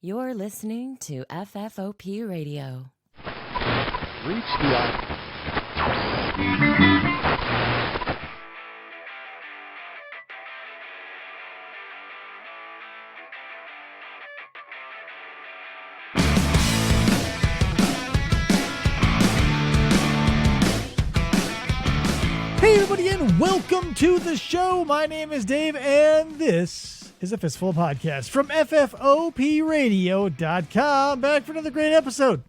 You're listening to FFOP Radio. Reach the Hey everybody and welcome to the show. My name is Dave and this is a Fistful Podcast from FFOPradio.com. Back for another great episode.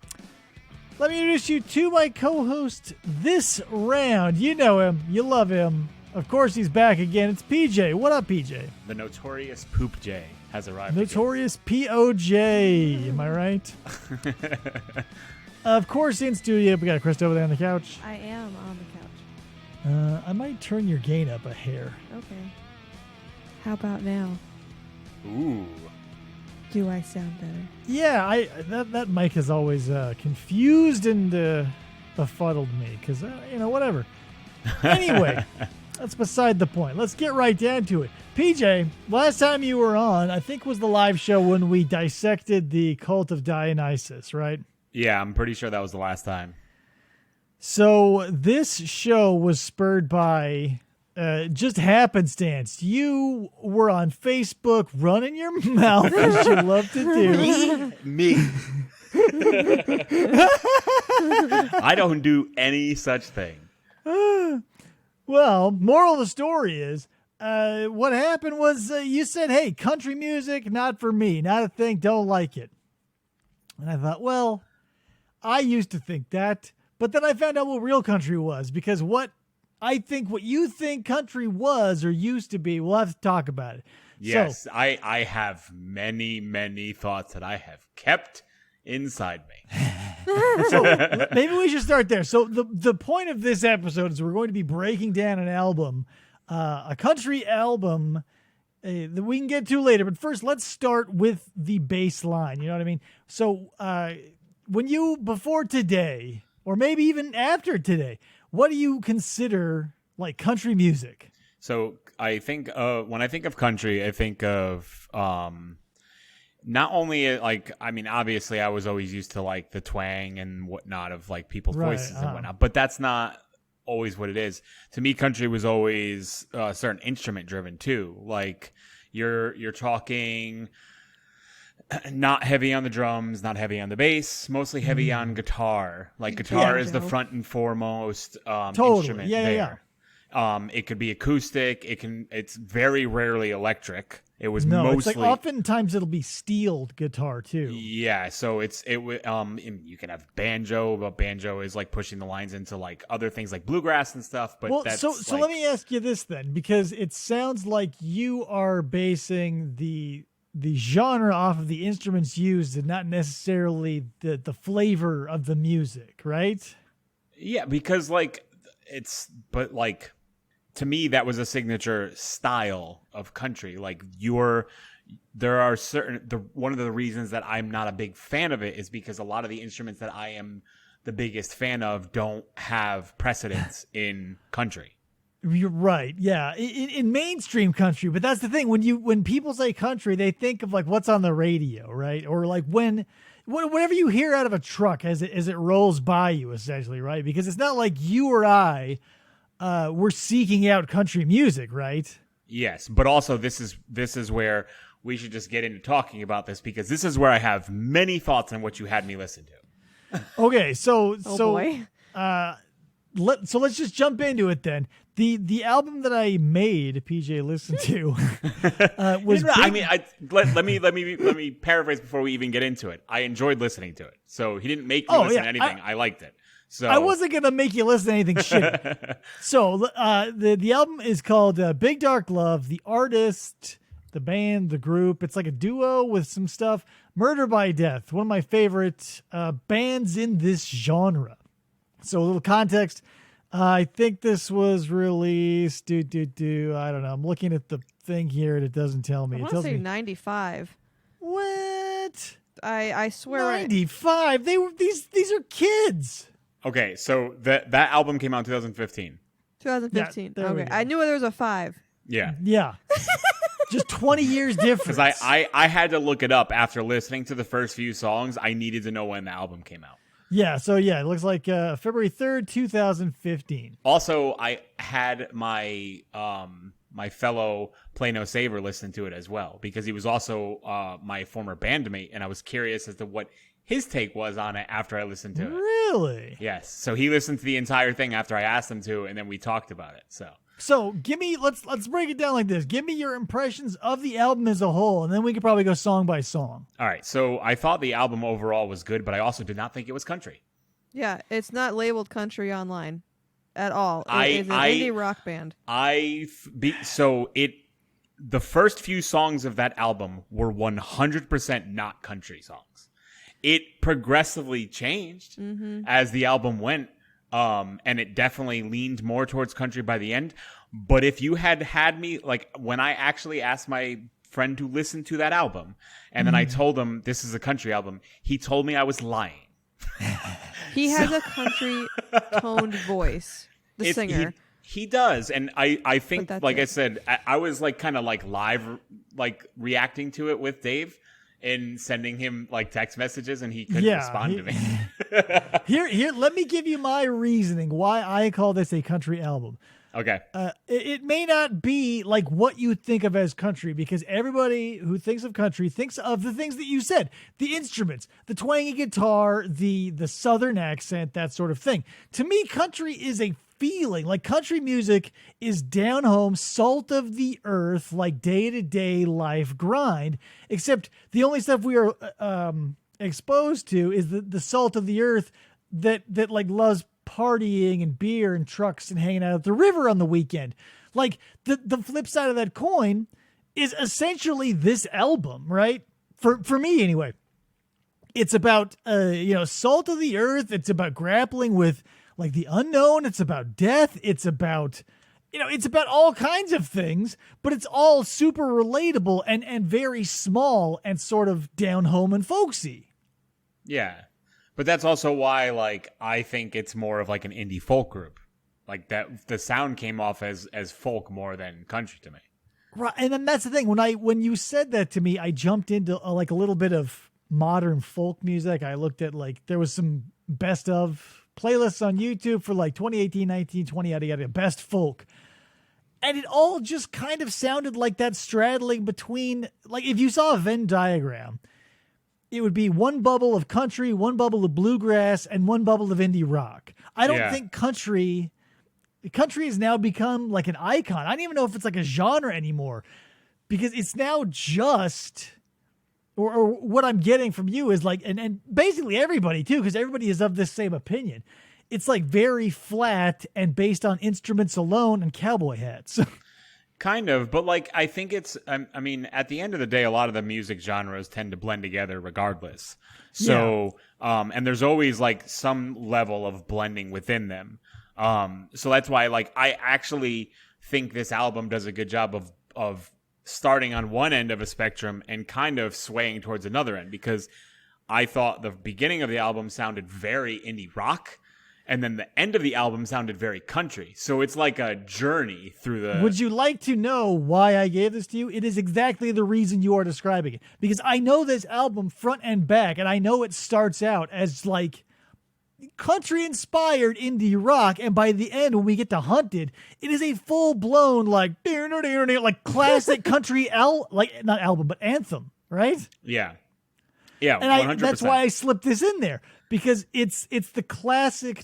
Let me introduce you to my co-host this round. You know him. You love him. Of course he's back again. It's PJ. What up, PJ? The notorious Poop J has arrived. Notorious POJ. Am I right? Of course in studio. We got Chris over there on the couch. I am on the couch. I might turn your gain up a hair. Okay. How about now? Ooh. Do I sound better? Yeah, that mic has always confused and befuddled me because, whatever. Anyway, that's beside the point. Let's get right down to it. PJ, last time you were on, I think was the live show when we dissected the cult of Dionysus, right? Yeah, I'm pretty sure that was the last time. So this show was spurred by just happenstance. You were on Facebook running your mouth as you love to do. Me. I don't do any such thing. Well, moral of the story is, what happened was you said, hey, country music, not for me, not a thing, don't like it. And I thought, well, I used to think that. But then I found out what real country was, because what you think country was or used to be, we'll have to talk about it. Yes, So, I have many, many thoughts that I have kept inside me. so maybe we should start there. So the point of this episode is we're going to be breaking down an album, a country album that we can get to later. But first, let's start with the bass line. You know what I mean? So before today, or maybe even after today, what do you consider like country music? So I think when I think of country, I think of not only obviously I was always used to like the twang and whatnot of like people's voices and whatnot, but that's not always what it is. To me, country was always certain instrument driven too. Like you're talking not heavy on the drums, not heavy on the bass, mostly heavy on guitar. Like guitar is the front and foremost instrument there. Yeah. It could be acoustic. It's very rarely electric. It was mostly. It's like oftentimes it'll be steel guitar too. Yeah, so you can have banjo, but banjo is like pushing the lines into like other things like bluegrass and stuff. But so let me ask you this then, because it sounds like you are basing the genre off of the instruments used and not necessarily the flavor of the music, right? Yeah, because to me that was a signature style of country. Like there are one of the reasons that I'm not a big fan of it is because a lot of the instruments that I am the biggest fan of don't have precedence in country. You're right. Yeah. In mainstream country. But that's the thing. When people say country, they think of like what's on the radio, right? Or like whatever you hear out of a truck as it rolls by you, essentially, right? Because it's not like you or I we're seeking out country music, right? Yes. But also this is where we should just get into talking about this, because this is where I have many thoughts on what you had me listen to. Okay. Boy. Let's just jump into it then. The album that I made PJ listen to was. Let me paraphrase before we even get into it. I enjoyed listening to it, so he didn't make me listen to anything. I liked it. So I wasn't gonna make you listen to anything shitty. So the album is called Big Dark Love. The artist, the band, the group. It's like a duo with some stuff. Murder by Death, one of my favorite bands in this genre. So a little context. I think this was released. I don't know. I'm looking at the thing here and it doesn't tell me. I It want to tells say me 95. What? I swear. 95. They were these are kids. Okay, so that album came out in 2015. 2015. Yeah, there we Okay. go. I knew there was a 5. Yeah. Yeah. Just 20 years difference. Because I had to look it up after listening to the first few songs. I needed to know when the album came out. Yeah, so yeah, it looks like February 3rd, 2015. Also, I had my my fellow Play No Saver listen to it as well, because he was also my former bandmate, and I was curious as to what his take was on it after I listened to it. Really? Yes. So he listened to the entire thing after I asked him to, and then we talked about it. So give me let's break it down like this. Give me your impressions of the album as a whole, and then we could probably go song by song. All right. So I thought the album overall was good, but I also did not think it was country. Yeah, it's not labeled country online at all. It's an indie rock band. The first few songs of that album were 100% not country songs. It progressively changed as the album went, and it definitely leaned more towards country by the end. But if you had me, like when I actually asked my friend to listen to that album, and then I told him this is a country album, he told me I was lying. He has a country toned voice, the singer. He does, and I think, like it. I said, I was like kind of like live, like reacting to it with Dave and sending him like text messages, and he couldn't respond to me. Here, let me give you my reasoning why I call this a country album. Okay. It may not be like what you think of as country, because everybody who thinks of country thinks of the things that you said, the instruments, the twangy guitar, the southern accent, that sort of thing. To me, country is a feeling. Like country music is down home, salt of the earth, like day-to-day life grind, except the only stuff we are exposed to is the salt of the earth that like loves partying and beer and trucks and hanging out at the river on the weekend. Like the flip side of that coin is essentially this album, right? For me anyway. It's about salt of the earth. It's about grappling with like the unknown. It's about death. It's about all kinds of things, but it's all super relatable and very small and sort of down home and folksy. Yeah. But that's also why, like, I think it's more of like an indie folk group. Like that, the sound came off as folk more than country to me. Right, and then that's the thing. When you said that to me, I jumped into like a little bit of modern folk music. I looked at like there was some best of playlists on YouTube for like 2018, 19, 20, yada yada, best folk. And it all just kind of sounded like that straddling between, like if you saw a Venn diagram, it would be one bubble of country, one bubble of bluegrass, and one bubble of indie rock. I don't think country has now become like an icon. I don't even know if it's like a genre anymore, because it's now just, or what I'm getting from you is like, and basically everybody too, because everybody is of this same opinion. It's like very flat and based on instruments alone and cowboy hats. Kind of, but like I think it's, I mean, at the end of the day, a lot of the music genres tend to blend together regardless. So, and there's always like some level of blending within them. So that's why, like, I actually think this album does a good job of starting on one end of a spectrum and kind of swaying towards another end, because I thought the beginning of the album sounded very indie rock, and then the end of the album sounded very country. So it's like a journey through the... Would you like to know why I gave this to you? It is exactly the reason you are describing it. Because I know this album front and back, and I know it starts out as like country-inspired indie rock, and by the end, when we get to Hunted, it is a full-blown like classic country not album, but anthem, right? Yeah. Yeah, and 100%. That's why I slipped this in there, because it's the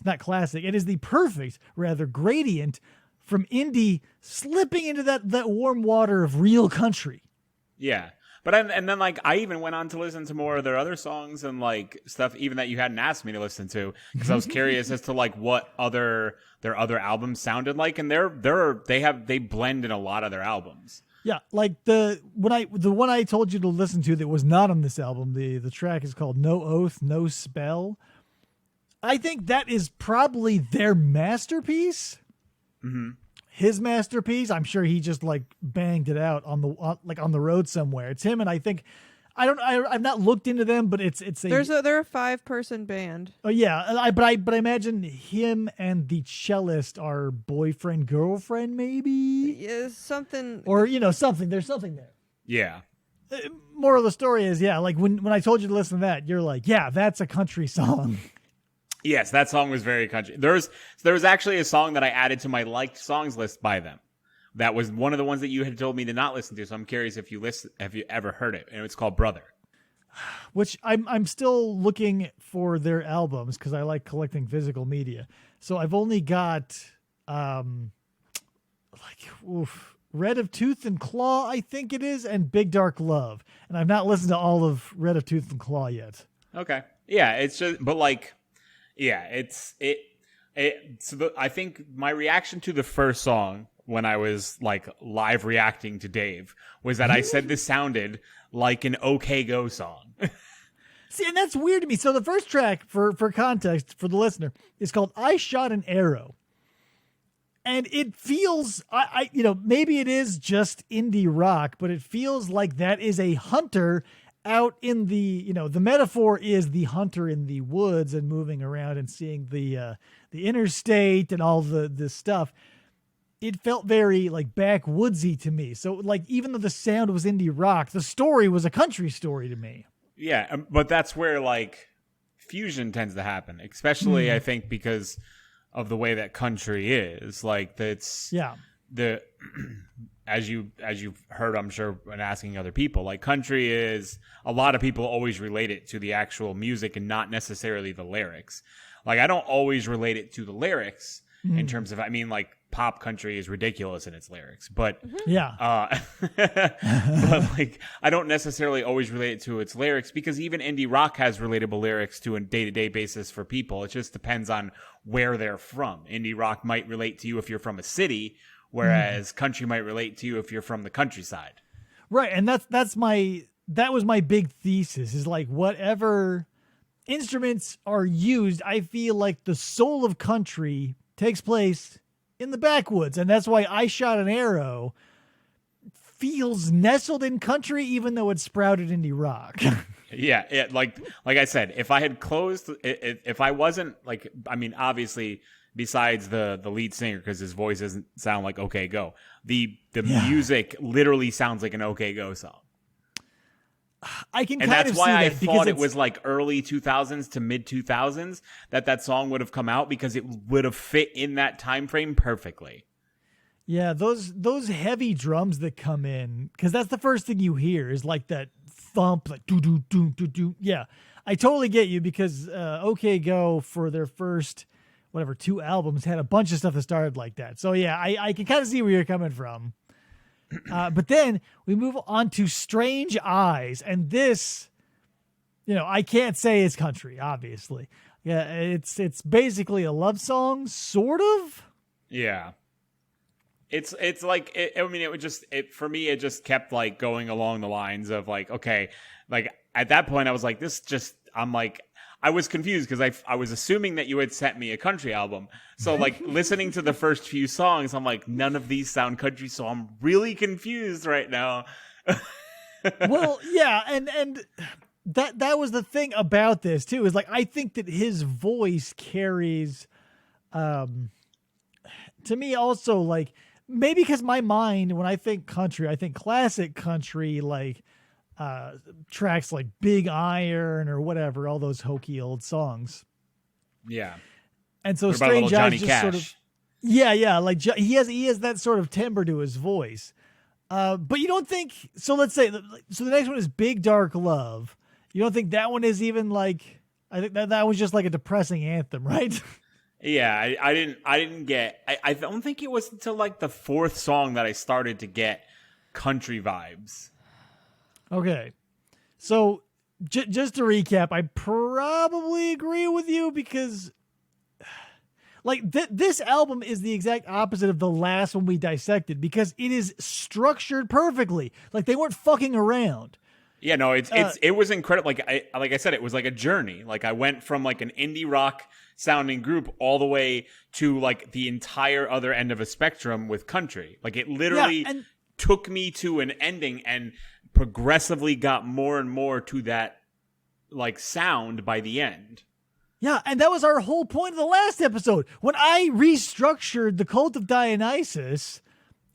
not classic, it is the perfect, rather, gradient from indie slipping into that warm water of real country. Yeah. But and then like I even went on to listen to more of their other songs and like stuff even that you hadn't asked me to listen to, because I was curious as to like what their other albums sounded like, and they blend in a lot of their albums. Yeah, like the one I told you to listen to that was not on this album, the track is called No Oath, No Spell. I think that is probably their masterpiece. Mm-hmm. His masterpiece. I'm sure he just like banged it out on the road somewhere. It's him, and I think I've not looked into them, but they're a 5-person band. Oh yeah, but I imagine him and the cellist are boyfriend girlfriend maybe. Yeah, something. Or something. There's something there. Yeah. Moral of the story is, yeah, like when I told you to listen to that, you're like, yeah, that's a country song. Yes, that song was very country. There was actually a song that I added to my liked songs list by them. That was one of the ones that you had told me to not listen to. So I'm curious if you ever heard it. And it's called Brother. Which I'm still looking for their albums because I like collecting physical media. So I've only got Red of Tooth and Claw, I think it is, and Big Dark Love. And I've not listened to all of Red of Tooth and Claw yet. Okay. Yeah, it's just, but like, yeah, I think my reaction to the first song when I was like live reacting to Dave was that I said this sounded like an OK Go song. See, and that's weird to me. So the first track, for context for the listener, is called I Shot an Arrow. And it feels, maybe it is just indie rock, but it feels like that is a hunter out in the metaphor is the hunter in the woods and moving around and seeing the interstate and all this stuff. It felt very like backwoodsy to me. So like, even though the sound was indie rock, the story was a country story to me. Yeah. But that's where like fusion tends to happen, especially I think because of the way that country is like that's as you've heard, I'm sure, when asking other people, like country is a lot of people always relate it to the actual music and not necessarily the lyrics. Like I don't always relate it to the lyrics in terms of, I mean, like pop country is ridiculous in its lyrics, but but like I don't necessarily always relate it to its lyrics because even indie rock has relatable lyrics to a day-to-day basis for people. It just depends on where they're from. Indie rock might relate to you if you're from a city, whereas country might relate to you if you're from the countryside. Right, and that was my big thesis is like whatever instruments are used, I feel like the soul of country takes place in the backwoods, and that's why I Shot an Arrow feels nestled in country even though it's sprouted indie rock. Yeah, like I said, if I had closed, if I wasn't like, I mean, obviously, besides the lead singer because his voice doesn't sound like OK Go, the music literally sounds like an OK Go song. I can and kind that's of why see I that thought it was like early 2000s to mid 2000s that song would have come out because it would have fit in that time frame perfectly. Yeah, those heavy drums that come in, because that's the first thing you hear is like that thump, like do do do do do. Yeah, I totally get you because OK Go for their first 2 albums had a bunch of stuff that started like that. So yeah, I can kind of see where you're coming from. But then we move on to Strange Eyes, and this, I can't say it's country, obviously. Yeah, it's basically a love song, sort of. Yeah. It's like for me it just kept like going along the lines of like, okay, like at that point I was like, I was confused because I was assuming that you had sent me a country album. So like listening to the first few songs, I'm like, none of these sound country, so I'm really confused right now. Well, yeah, and that was the thing about this too, is like I think that his voice carries to me also, like maybe because my mind, when I think country, I think classic country, like tracks like Big Iron or whatever, all those hokey old songs. Yeah. And so Strange Eyes just sort of, yeah, like he has that sort of timbre to his voice. But you don't think, so let's say, so the next one is Big Dark Love. You don't think that one is even like, I think that was just like a depressing anthem, right? Yeah, I didn't get, I don't think it was until like the 4th song that I started to get country vibes. Okay. So just to recap, I probably agree with you because like this album is the exact opposite of the last one we dissected because it is structured perfectly. Like they weren't fucking around. Yeah, no, it was incredible. Like I said, it was like a journey. Like I went from like an indie rock sounding group all the way to like the entire other end of a spectrum with country. Like it literally took me to an ending and progressively got more and more to that like sound by the end. Yeah, and that was our whole point of the last episode. When I restructured the Cult of Dionysus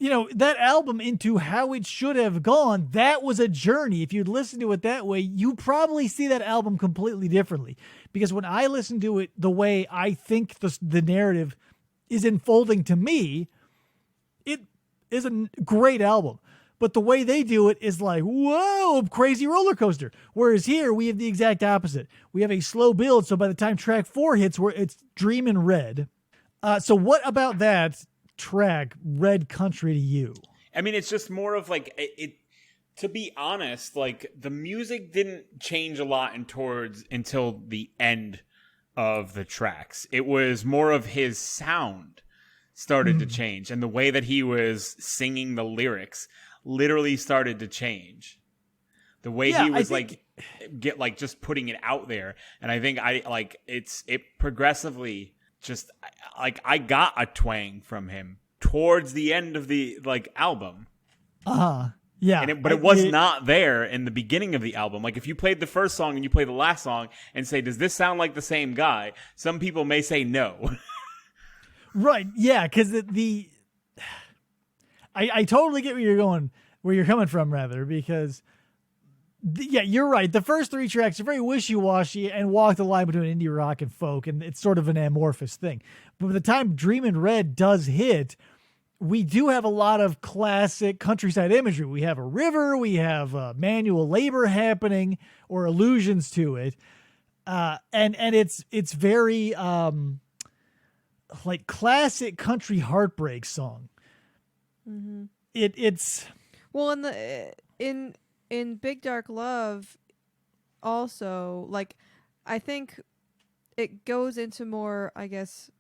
that album into how it should have gone, that was a journey. If you'd listen to it that way, you probably see that album completely differently. Because when I listen to it the way I think the narrative is unfolding to me, it is a great album. But the way they do it is like, whoa, crazy roller coaster. Whereas here, we have the exact opposite. We have a slow build, so by the time track 4 hits, it's Dreamin' Red. So what about that track, Red Country, to you? I mean, it's just more of like it. To be honest, like the music didn't change a lot until the end of the tracks. It was more of his sound started to change, and the way that he was singing the lyrics literally started to change. The way he was just putting it out there, and I think it progressively just like I got a twang from him towards the end of the album. Yeah. But it was not there in the beginning of the album. Like if you played the first song and you play the last song and say, does this sound like the same guy? Some people may say no. Right. Yeah. Cause I totally get where you're coming from rather, because you're right. The first 3 tracks are very wishy-washy and walk the line between indie rock and folk. And it's sort of an amorphous thing. But by the time Dreamin' Red does hit, we do have a lot of classic countryside imagery. We have a river, we have manual labor happening or allusions to it. And it's very like classic country heartbreak song. Mm-hmm. It's well in Big Dark Love also, like I think it goes into more, I guess,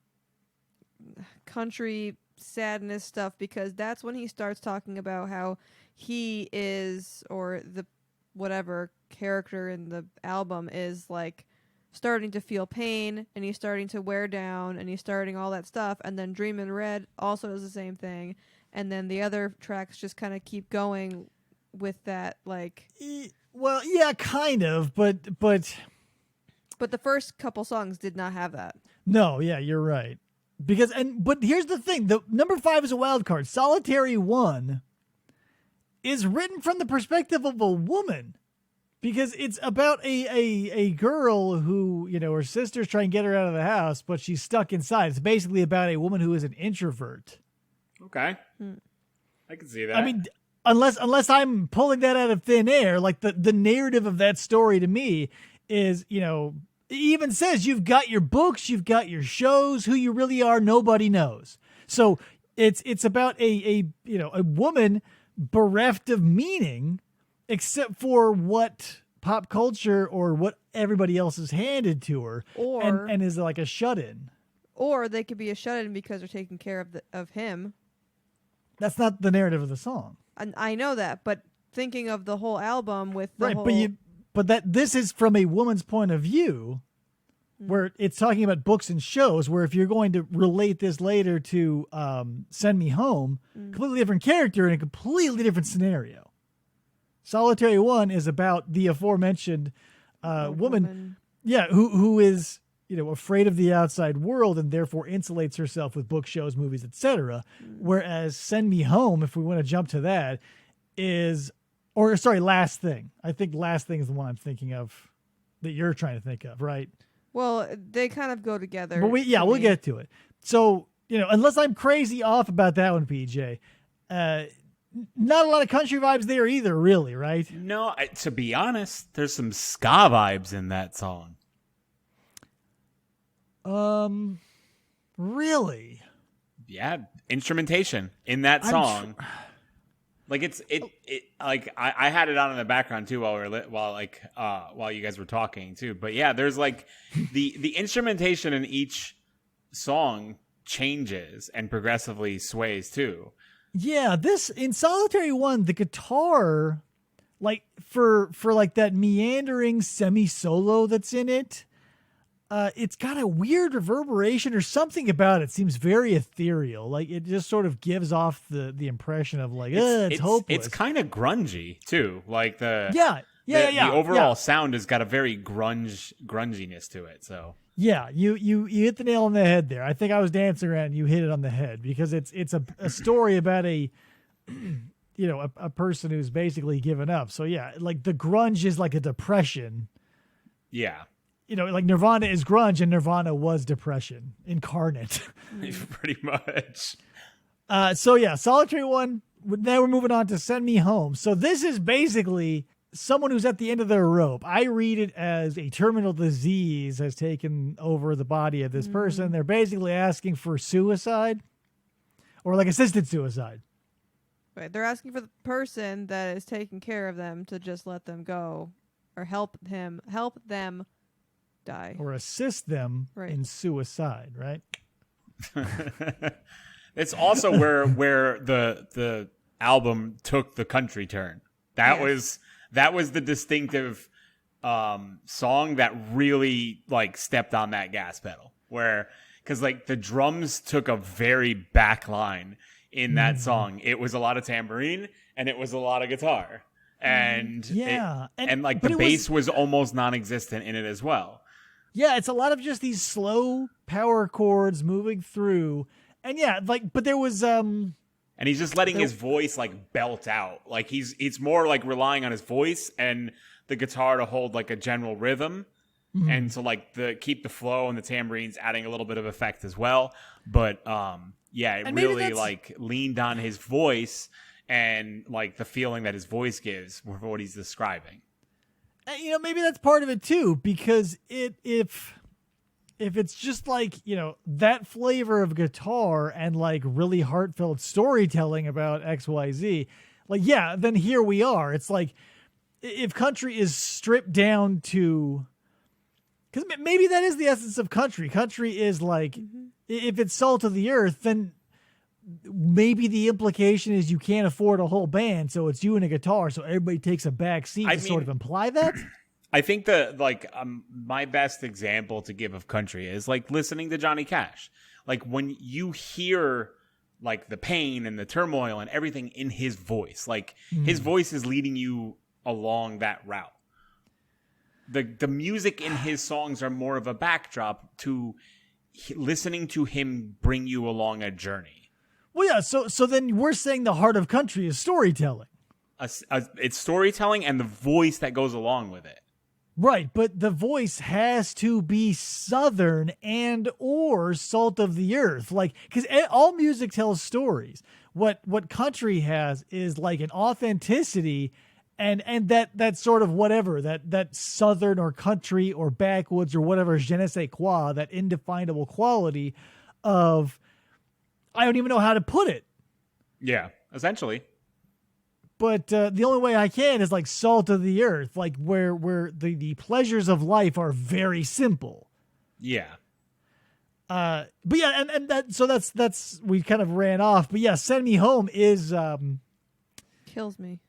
country sadness stuff, because that's when he starts talking about how he is, or the whatever character in the album is, like starting to feel pain and he's starting to wear down and he's starting all that stuff. And then Dreamin' Red also does the same thing, and then the other tracks just kind of keep going with that, like, well, yeah, kind of, but the first couple songs did not have that. No, yeah, you're right. But here's the thing: the number 5 is a wild card. Solitary One is written from the perspective of a woman, because it's about a girl who, her sisters try and get her out of the house, but she's stuck inside. It's basically about a woman who is an introvert. Okay, I can see that. I mean, unless I'm pulling that out of thin air, like the narrative of that story to me is, it even says you've got your books, you've got your shows, who you really are, nobody knows. So it's about a woman bereft of meaning, except for what pop culture or what everybody else has handed to her, and is like a shut-in. Or they could be a shut-in because they're taking care of him. That's not the narrative of the song. I know that, but thinking of the whole album with the right, whole... But this is from a woman's point of view, where it's talking about books and shows, where if you're going to relate this later to Send Me Home, completely different character in a completely different scenario. Solitary One is about the aforementioned woman, who is afraid of the outside world and therefore insulates herself with book shows, movies, etc. Whereas Send Me Home, if we want to jump to that, is... Or, sorry, Last Thing. I think Last Thing is the one I'm thinking of that you're trying to think of, right? Well, they kind of go together. But we'll get to it. So, unless I'm crazy off about that one, PJ, not a lot of country vibes there either, really, right? No, to be honest, there's some ska vibes in that song. Really? Yeah, instrumentation in that song. Like I had it on in the background too while you guys were talking too. But yeah, there's like the instrumentation in each song changes and progressively sways too. Yeah, this in Solitary One, the guitar, like for like that meandering semi solo that's in it, it's got a weird reverberation or something about it. Seems very ethereal. Like it just sort of gives off the impression of like, it's hopeless. It's kind of grungy too. Like the overall sound has got a very grunginess to it. So yeah, you hit the nail on the head there. I think I was dancing around and you hit it on the head, because it's a story about a you know, a person who's basically given up. So yeah, like the grunge is like a depression. Yeah. You know, like Nirvana is grunge and Nirvana was depression incarnate. Pretty much. So yeah, Solitary One. Now we're moving on to Send Me Home. So this is basically someone who's at the end of their rope. I read it as a terminal disease has taken over the body of this person. They're basically asking for suicide or like assisted suicide. Right. They're asking for the person that is taking care of them to just let them go or help them die. Or assist them Right. in suicide, right? It's also where the album took the country turn. That Yes. was the distinctive song that really like stepped on that gas pedal. Where because like the drums took a very back line in that song. It was a lot of tambourine and it was a lot of guitar. And Yeah. and like but the it bass was almost non-existent in it as well. Yeah, it's a lot of just these slow power chords moving through. And yeah, like, but there was, And he's just letting his voice like belt out. Like it's more like relying on his voice and the guitar to hold like a general rhythm. And to like keep the flow and the tambourines adding a little bit of effect as well. But yeah, it And maybe really that's- like leaned on his voice and like the feeling that his voice gives for what he's describing. you know, maybe that's part of it too, because if it's just like, you know, that flavor of guitar and like really heartfelt storytelling about XYZ, like, yeah, then here we are. It's like if country is stripped down to, because maybe that is the essence of country. Country is like, if it's salt of the earth, then maybe the implication is you can't afford a whole band, so it's you and a guitar, so everybody takes a back seat to sort of imply that. I think my best example to give of country is like listening to Johnny Cash. Like when you hear like the pain and the turmoil and everything in his voice, like his voice is leading you along that route. The music in his songs are more of a backdrop to listening to him bring you along a journey. Well, yeah. So then we're saying the heart of country is storytelling, It's storytelling and the voice that goes along with it. right? But the voice has to be Southern and or salt of the earth, like because all music tells stories. What country has is like an authenticity. And that sort of whatever, that Southern or country or backwoods or whatever, je ne sais quoi, that indefinable quality of, I don't even know how to put it. Yeah, essentially. But the only way I can is like salt of the earth, like where the pleasures of life are very simple. Yeah. But yeah, and that's we kind of ran off. But yeah, Send Me Home is Kills me.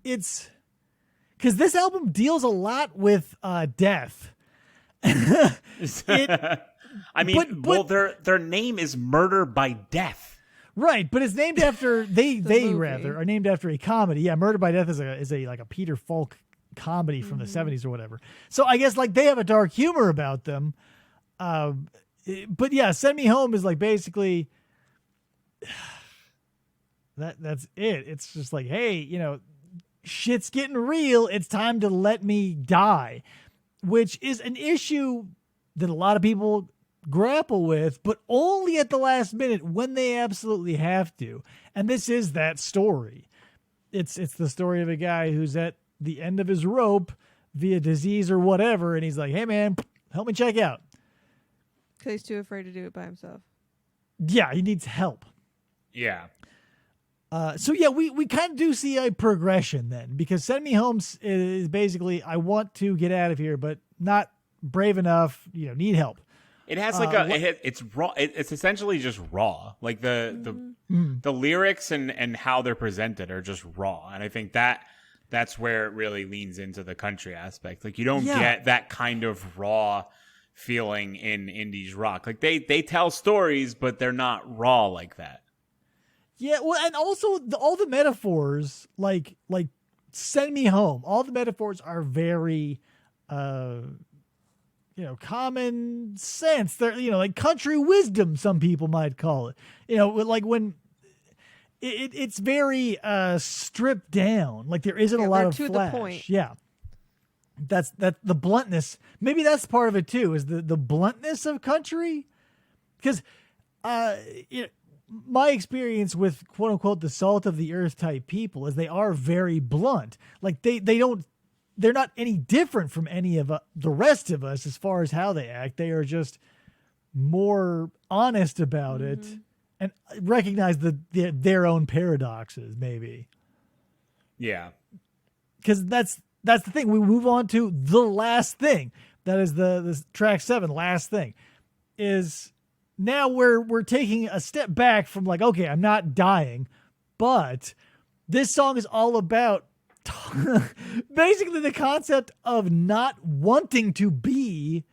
it's because this album deals a lot with death. I mean, but- their name is Murder by Death. Right, but it's named after they movie. rather are named after a comedy. Yeah, Murder by Death is a like a Peter Falk comedy from the 70s or whatever. So I guess like they have a dark humor about them. But yeah, Send Me Home is like basically that's it. It's just like, hey, you know, shit's getting real. It's time to let me die, which is an issue that a lot of people grapple with, but only at the last minute when they absolutely have to. And this is that story. It's the story of a guy who's at the end of his rope via disease or whatever, and he's like, hey man, help me check out. Because he's too afraid to do it by himself. Yeah, he needs help. Yeah. So yeah, we kind of do see a progression then, because Send Me Home is basically, I want to get out of here, but not brave enough, you know, need help. It has like it's raw. It's essentially just raw. Like the lyrics and how they're presented are just raw. And I think that's where it really leans into the country aspect. Like you don't get that kind of raw feeling in indies rock. Like they tell stories, but they're not raw like that. Yeah, well, and also all the metaphors, like Send Me Home, all the metaphors are very, common sense. They're, like country wisdom, some people might call it. Like when it's very stripped down. Like there isn't a lot they're of to the flash. point. Yeah, that's the bluntness. Maybe that's part of it too. Is the bluntness of country? Because my experience with quote unquote the salt of the earth type people is they are very blunt. Like they're not any different from any of the rest of us as far as how they act. They are just more honest about it and recognize their own paradoxes, maybe. Yeah. Because that's the thing. We move on to the last thing. That is the track 7. Last thing is now we're taking a step back from like, okay, I'm not dying, but this song is all about basically the concept of not wanting to be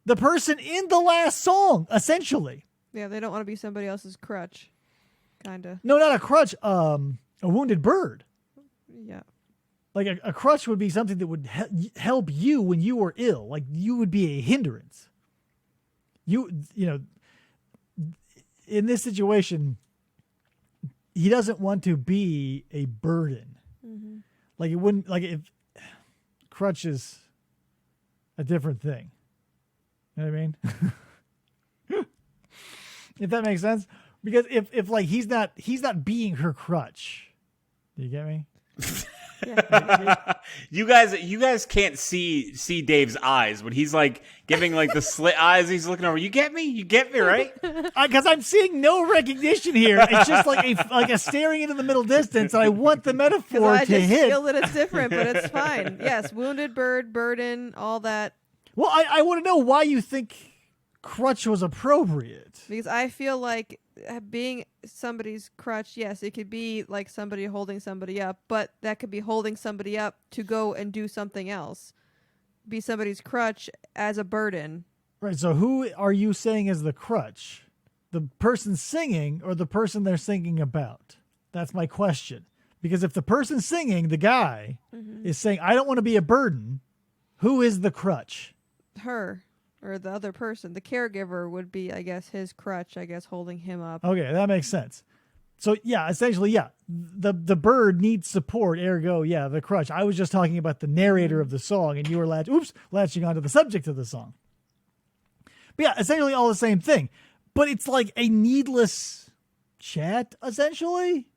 the person in the last song, essentially. Yeah, they don't want to be somebody else's crutch, kind of. No, not a crutch, a wounded bird. Yeah. Like a crutch would be something that would help you when you were ill. Like you would be a hindrance. You know, in this situation, he doesn't want to be a burden. Mm-hmm. Like it wouldn't, like if crutch is a different thing. You know what I mean? If that makes sense. Because if like he's not being her crutch. Do you get me? You guys can't see Dave's eyes when he's like giving like the slit eyes. He's looking over. You get me, right? Because I'm seeing no recognition here. It's just like a staring into the middle distance. And I want the metaphor I to just hit. feel that it's different, but it's fine. Yes, wounded bird, burden, all that. Well, I want to know why you think crutch was appropriate. Because I feel like being somebody's crutch, yes, it could be like somebody holding somebody up, but that could be holding somebody up to go and do something else. Be somebody's crutch as a burden. Right. So who are you saying is the crutch? The person singing or the person they're singing about? That's my question. Because if the person singing, the guy, is saying, I don't want to be a burden, who is the crutch? Her or the other person. The caregiver would be, I guess, his crutch, I guess, holding him up. Okay, that makes sense. So yeah, essentially, yeah, the bird needs support. Ergo, yeah, the crutch. I was just talking about the narrator of the song, and you were latching onto the subject of the song. But yeah, essentially all the same thing. But it's like a needless chat, essentially.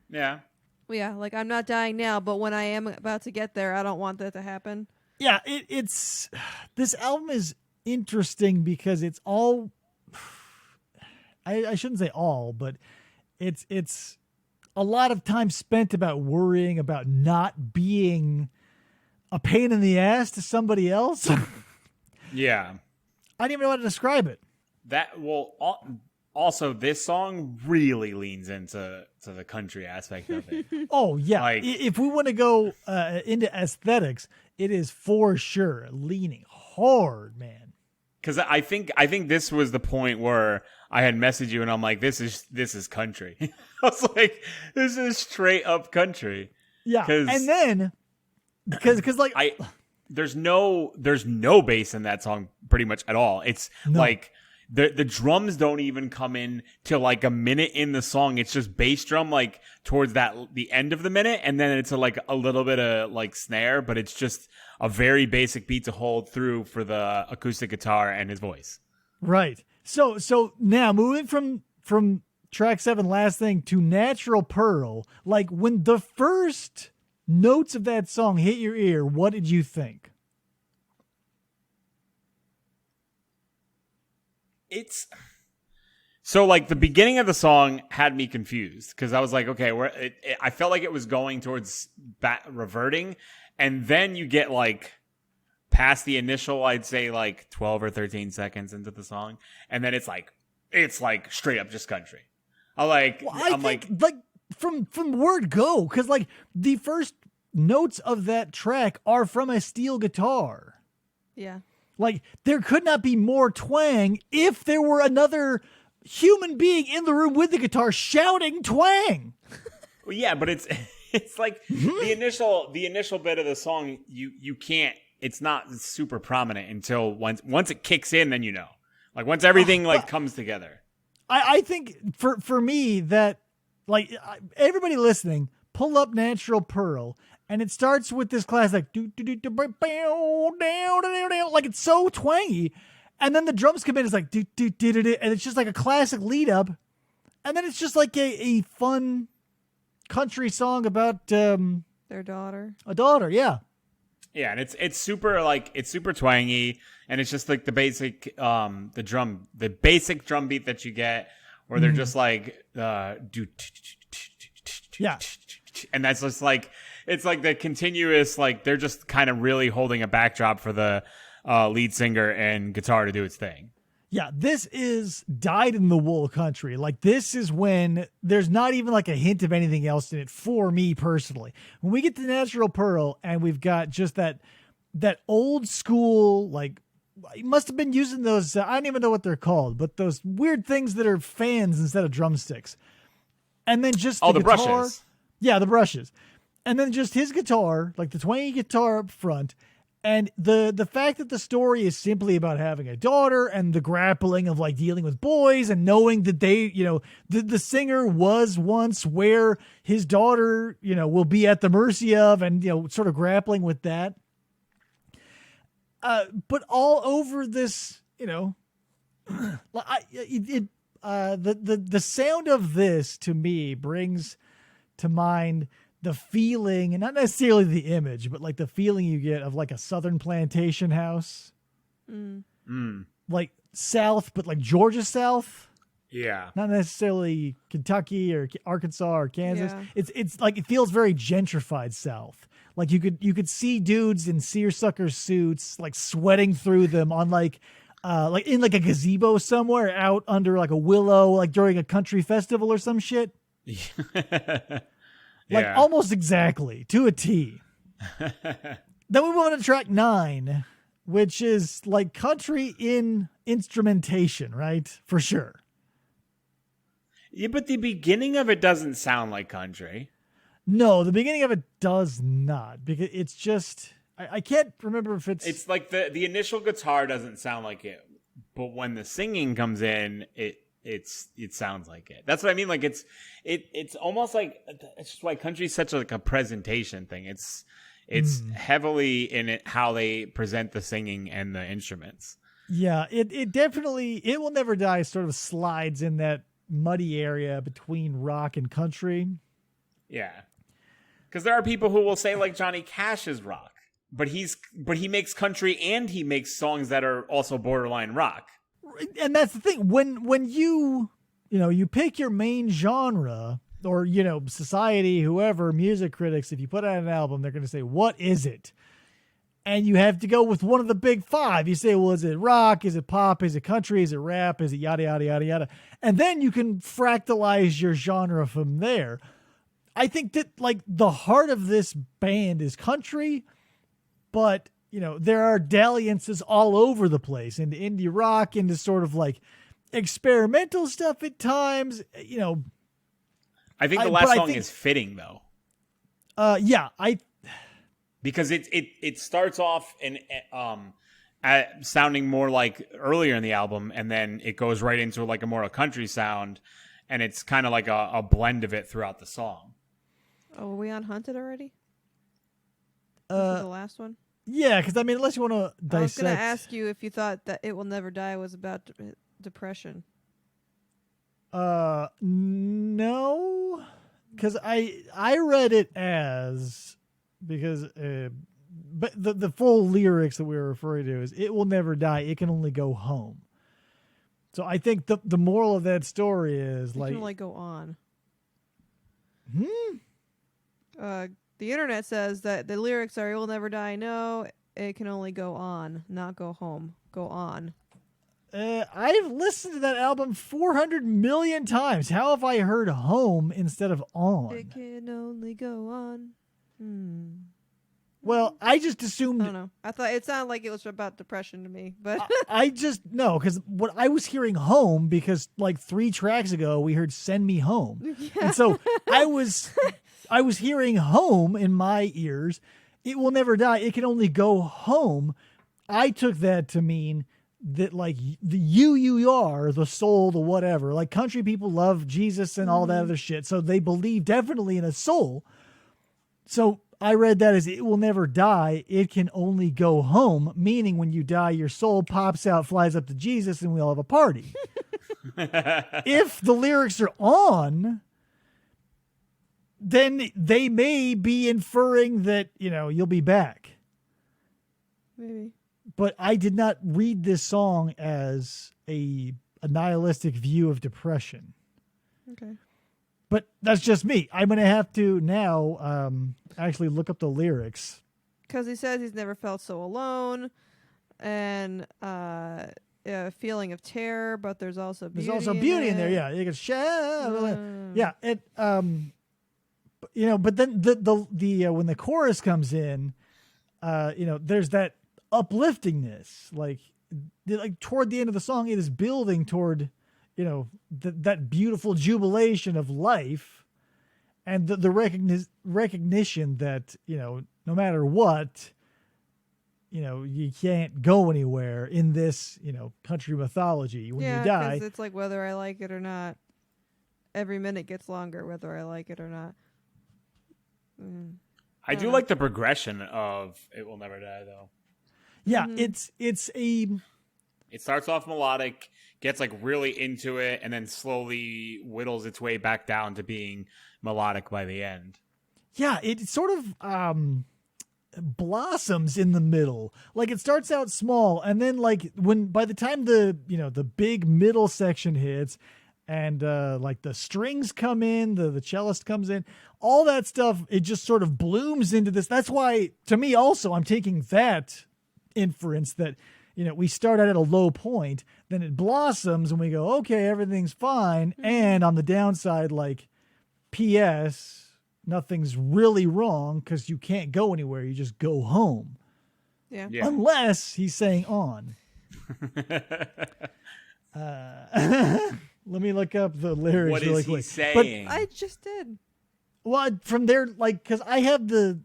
Yeah. Well, yeah, like I'm not dying now, but when I am about to get there, I don't want that to happen. Yeah, it's this album is interesting because it's all. I shouldn't say all, but it's a lot of time spent about worrying about not being a pain in the ass to somebody else. Yeah. I don't even know how to describe it. Also, this song really leans into the country aspect of it. Oh yeah, Like- if we want to go into aesthetics, it is for sure leaning hard, man. Because I think this was the point where I had messaged you and I'm like, this is country. I was like, this is straight up country. Yeah, 'Cause and then because like there's no bass in that song pretty much at all. It's No. like the drums don't even come in till like a minute in the song. It's just bass drum like towards the end of the minute, and then it's a little bit of like snare, but it's just a very basic beat to hold through for the acoustic guitar and his voice. right. So now moving from track 7, last thing, to Natural Pearl. Like when the first notes of that song hit your ear, what did you think? It's so like the beginning of the song had me confused because I was like, okay, I felt like it was going towards reverting, and then you get like past the initial, I'd say like 12 or 13 seconds into the song, and then it's like straight up just country. I'm like from word go, because like the first notes of that track are from a steel guitar. Yeah. Like there could not be more twang if there were another human being in the room with the guitar shouting twang. Well, yeah, but it's like the initial bit of the song. You can't. It's not super prominent until once it kicks in. Then you know, like once everything comes together. I think for me that Like everybody listening, pull up Natural Pearl, and it starts with this classic do do do do down down down, like it's so twangy, and then the drums come in, it's like do do do do do, and it's just like a classic lead up, and then it's just like a fun country song about Their daughter. a daughter. Yeah, Yeah, and it's super twangy, and it's just like the basic the basic drum beat that you get, where they're just like do, Yeah. and that's just like it's like the continuous, like they're just kind of really holding a backdrop for the lead singer and guitar to do its thing. yeah. This is dyed in the wool country. Like this is when there's not even like a hint of anything else in it for me personally. When we get to Natural Pearl and we've got just that old school, like you must have been using those. I don't even know what they're called, but those weird things that are fans instead of drumsticks. And then just the guitar. Brushes. Yeah, the brushes. And then just his guitar, like the twangy guitar up front. And the fact that the story is simply about having a daughter and the grappling of like dealing with boys and knowing that they, the singer was once where his daughter, will be at the mercy of, and, sort of grappling with that. But all over this, the sound of this to me brings to mind the feeling, and not necessarily the image, but like the feeling you get of like a Southern plantation house, like South, but like Georgia South. Yeah, Not necessarily Kentucky or Arkansas or Kansas. Yeah. It's like it feels very gentrified South. Like you could see dudes in seersucker suits like sweating through them on like in like a gazebo somewhere out under like a willow, like during a country festival or some shit. Like almost exactly to a T. Then we move on to track 9, which is like country in instrumentation, right? For sure. Yeah, but the beginning of it doesn't sound like country. No, the beginning of it does not, because it's just I can't remember if it's like the initial guitar doesn't sound like it, but when the singing comes in, it sounds like it. That's what I mean. Like it's almost like it's just why country is such like a presentation thing. It's heavily in it how they present the singing and the instruments. Yeah, it definitely It Will Never Die sort of slides in that muddy area between rock and country. Yeah. Because there are people who will say like Johnny Cash is rock, but he makes country and he makes songs that are also borderline rock. And that's the thing. When you pick your main genre, or society, whoever, music critics, if you put out an album, they're going to say, what is it? And you have to go with one of the big 5. You say, well, is it rock? Is it pop? Is it country? Is it rap? Is it yada, yada, yada, yada? And then you can fractalize your genre from there. I think that like the heart of this band is country, but there are dalliances all over the place, into indie rock, into sort of like experimental stuff at times. I think the last song is fitting though. Because it starts off in sounding more like earlier in the album, and then it goes right into like a more country sound, and it's kind of like a blend of it throughout the song. Oh, are we on Hunted already? This is the last one? Yeah, because I mean, unless you want to dissect. I was going to ask you if you thought that It Will Never Die was about depression. No, because I read it as, because but the full lyrics that we were referring to is "It will never die. It can only go home." So I think the moral of that story is It like can only go on. The internet says that the lyrics are "It will never die." No, it can only go on, not go home. Go on. I've listened to that album 400 million times. How have I heard home instead of on? It can only go on. Well, I just assumed. I don't know. I thought it sounded like it was about depression to me, but I just no, because what I was hearing home, because like 3 tracks ago we heard "Send Me Home," and so I was hearing home in my ears. It will never die. It can only go home. I took that to mean that like the you are the soul, the whatever. Like country people love Jesus and all that other shit, so they believe definitely in a soul. So I read that as it will never die, it can only go home, meaning when you die, your soul pops out, flies up to Jesus, and we all have a party. If the lyrics are on, then they may be inferring that, you'll be back. Maybe. But I did not read this song as a nihilistic view of depression. Okay. But that's just me. I'm going to have to now actually look up the lyrics. Because he says he's never felt so alone, and a feeling of terror, but there's also beauty. There's also beauty in there. Yeah, you can yeah. It but then the when the chorus comes in, there's that upliftingness. Like toward the end of the song, it is building toward that beautiful jubilation of life, and the recognition that no matter what, you can't go anywhere in this country mythology. When you die, 'cause it's like whether I like it or not, every minute gets longer whether I like it or not. I do like the progression of "It Will Never Die," though. yeah, Mm-hmm. It starts off melodic, gets like really into it, and then slowly whittles its way back down to being melodic by the end. Yeah, it sort of blossoms in the middle. Like it starts out small, and then like by the time the big middle section hits, and like the strings come in, the cellist comes in, all that stuff, it just sort of blooms into this. That's why, to me, also, I'm taking that inference that we start out at a low point, then it blossoms, and we go, okay, everything's fine. Mm-hmm. And on the downside, like, P.S., nothing's really wrong because you can't go anywhere. You just go home. Yeah. Unless he's saying on. Let me look up the lyrics what really is quick. He saying? But I just did. Well, from there, like, because I have the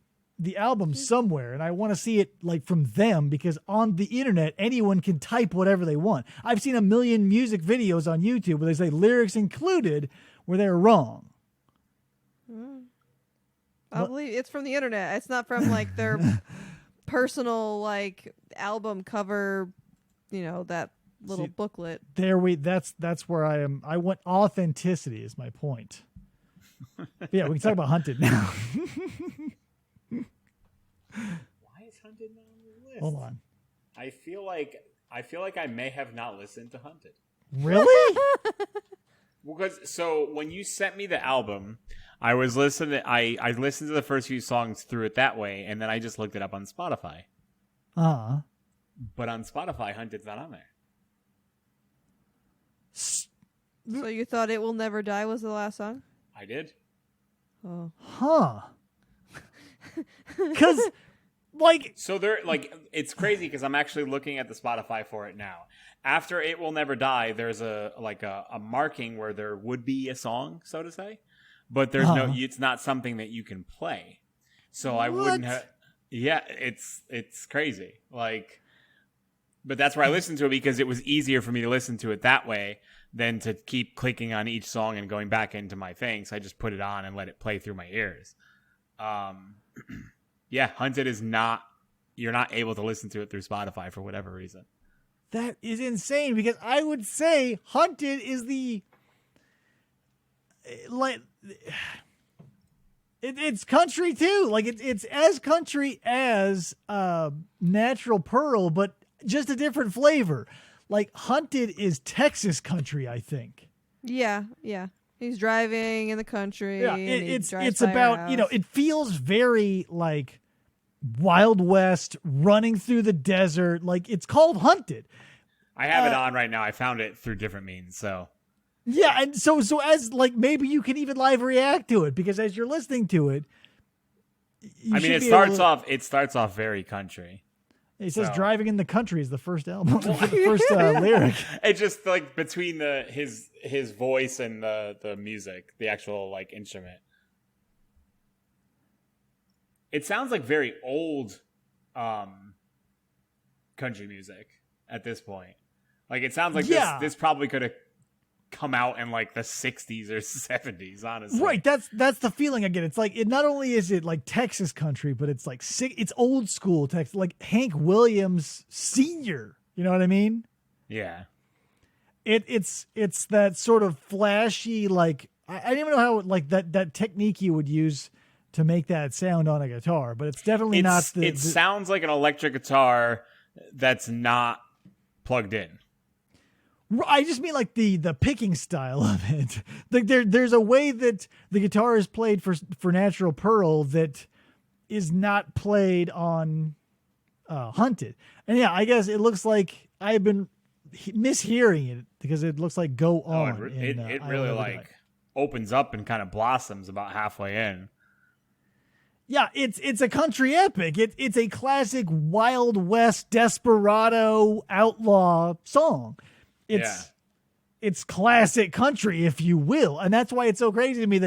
album somewhere, and I want to see it like from them, because on the internet anyone can type whatever they want. I've seen a million music videos on YouTube where they say lyrics included where they're wrong. I believe it's from the internet. It's not from like their personal like album cover, that little booklet. That's where I am. I want authenticity is my point. Yeah, we can talk about Hunted now. Why is Hunted not on the list? Hold on. I feel like I may have not listened to Hunted. Really? Because when you sent me the album, I was listening. I listened to the first few songs through it that way, and then I just looked it up on Spotify. But on Spotify, Hunted's not on there. So you thought "It Will Never Die" was the last song? I did. Oh. Huh. Because, like... So it's crazy because I'm actually looking at the Spotify for it now. After "It Will Never Die," there's a marking where there would be a song, so to say. But there's it's not something that you can play. So I wouldn't have... Yeah, it's crazy. But that's where I listened to it because it was easier for me to listen to it that way than to keep clicking on each song and going back into my thing. So I just put it on and let it play through my ears. Yeah, Hunted is not... You're not able to listen to it through Spotify for whatever reason. That is insane, because I would say Hunted is the... It's country too. Like it's as country as Natural Pearl, but just a different flavor. Like Hunted is Texas country, I think. Yeah. He's driving in the country. Yeah, and it's about it feels very like Wild West, running through the desert. Like it's called Hunted. I have it on right now. I found it through different means, so. Yeah, and so as like maybe you can even live react to it, because as you're listening to it, it starts off very country. It says "Driving in the Country" is the first album, the first lyric. It's just like between his voice and the music, the actual like instrument. It sounds like very old country music at this point. Like it sounds like this probably could have come out in like the 60s or 70s, honestly. Right, that's the feeling I get. It's like not only is it like Texas country, but it's like it's old school Texas, like Hank Williams Sr. You know what I mean? Yeah. It's that sort of flashy, like I don't even know how like that technique you would use to make that sound on a guitar, but it's definitely not the. It sounds like an electric guitar that's not plugged in. I just mean like the picking style of it. Like there's a way that the guitar is played for Natural Pearl that is not played on Hunted. And yeah, I guess it looks like I've been mishearing it because it looks like Go On. It really like opens up and kind of blossoms about halfway in. Yeah, it's a country epic. It's a classic Wild West desperado outlaw song. It's classic country, if you will, and that's why it's so crazy to me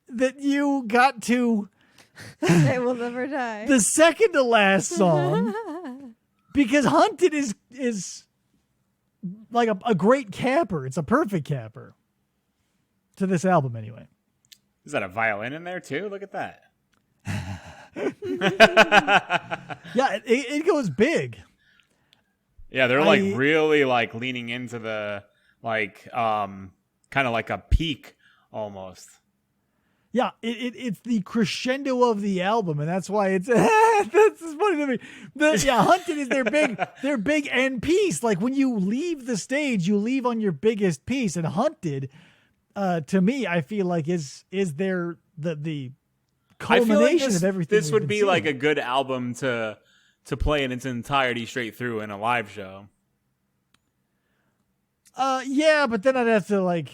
that you got to They Will Never Die. the second to last song because Hunted is like a great capper. It's a perfect capper to this album, anyway. Is that a violin in there too? Look at that. Yeah, it goes big. Yeah, they're like really like leaning into the like kind of like a peak almost. Yeah, it's the crescendo of the album, and that's why it's that's just funny to me. Hunted is their big end piece. Like when you leave the stage, you leave on your biggest piece, and Hunted, to me, I feel like is their the culmination of everything. This would be like a good album to play in its entirety straight through in a live show. Yeah, but then I'd have to like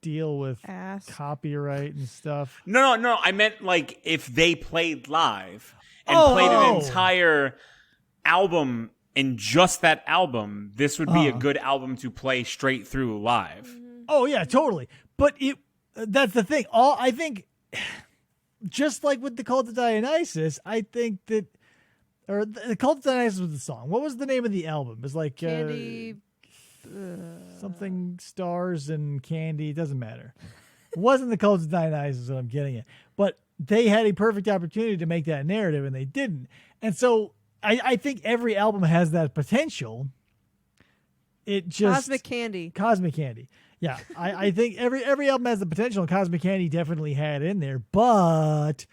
deal with Ass. copyright and stuff. No. I meant like if they played live and played an entire album in just that album, this would be a good album to play straight through live. Oh yeah, totally. But that's the thing. I think just like with the Cult of Dionysus, I think that or the Cult of Dionysus was the song. What was the name of the album? It's like Candy. Something stars and candy. It doesn't matter. It wasn't the Cult of Dionysus what I'm getting at. But they had a perfect opportunity to make that narrative and they didn't. And so I think every album has that potential. It just Cosmic Candy. Yeah. I think every album has the potential, and Cosmic Candy definitely had in there, but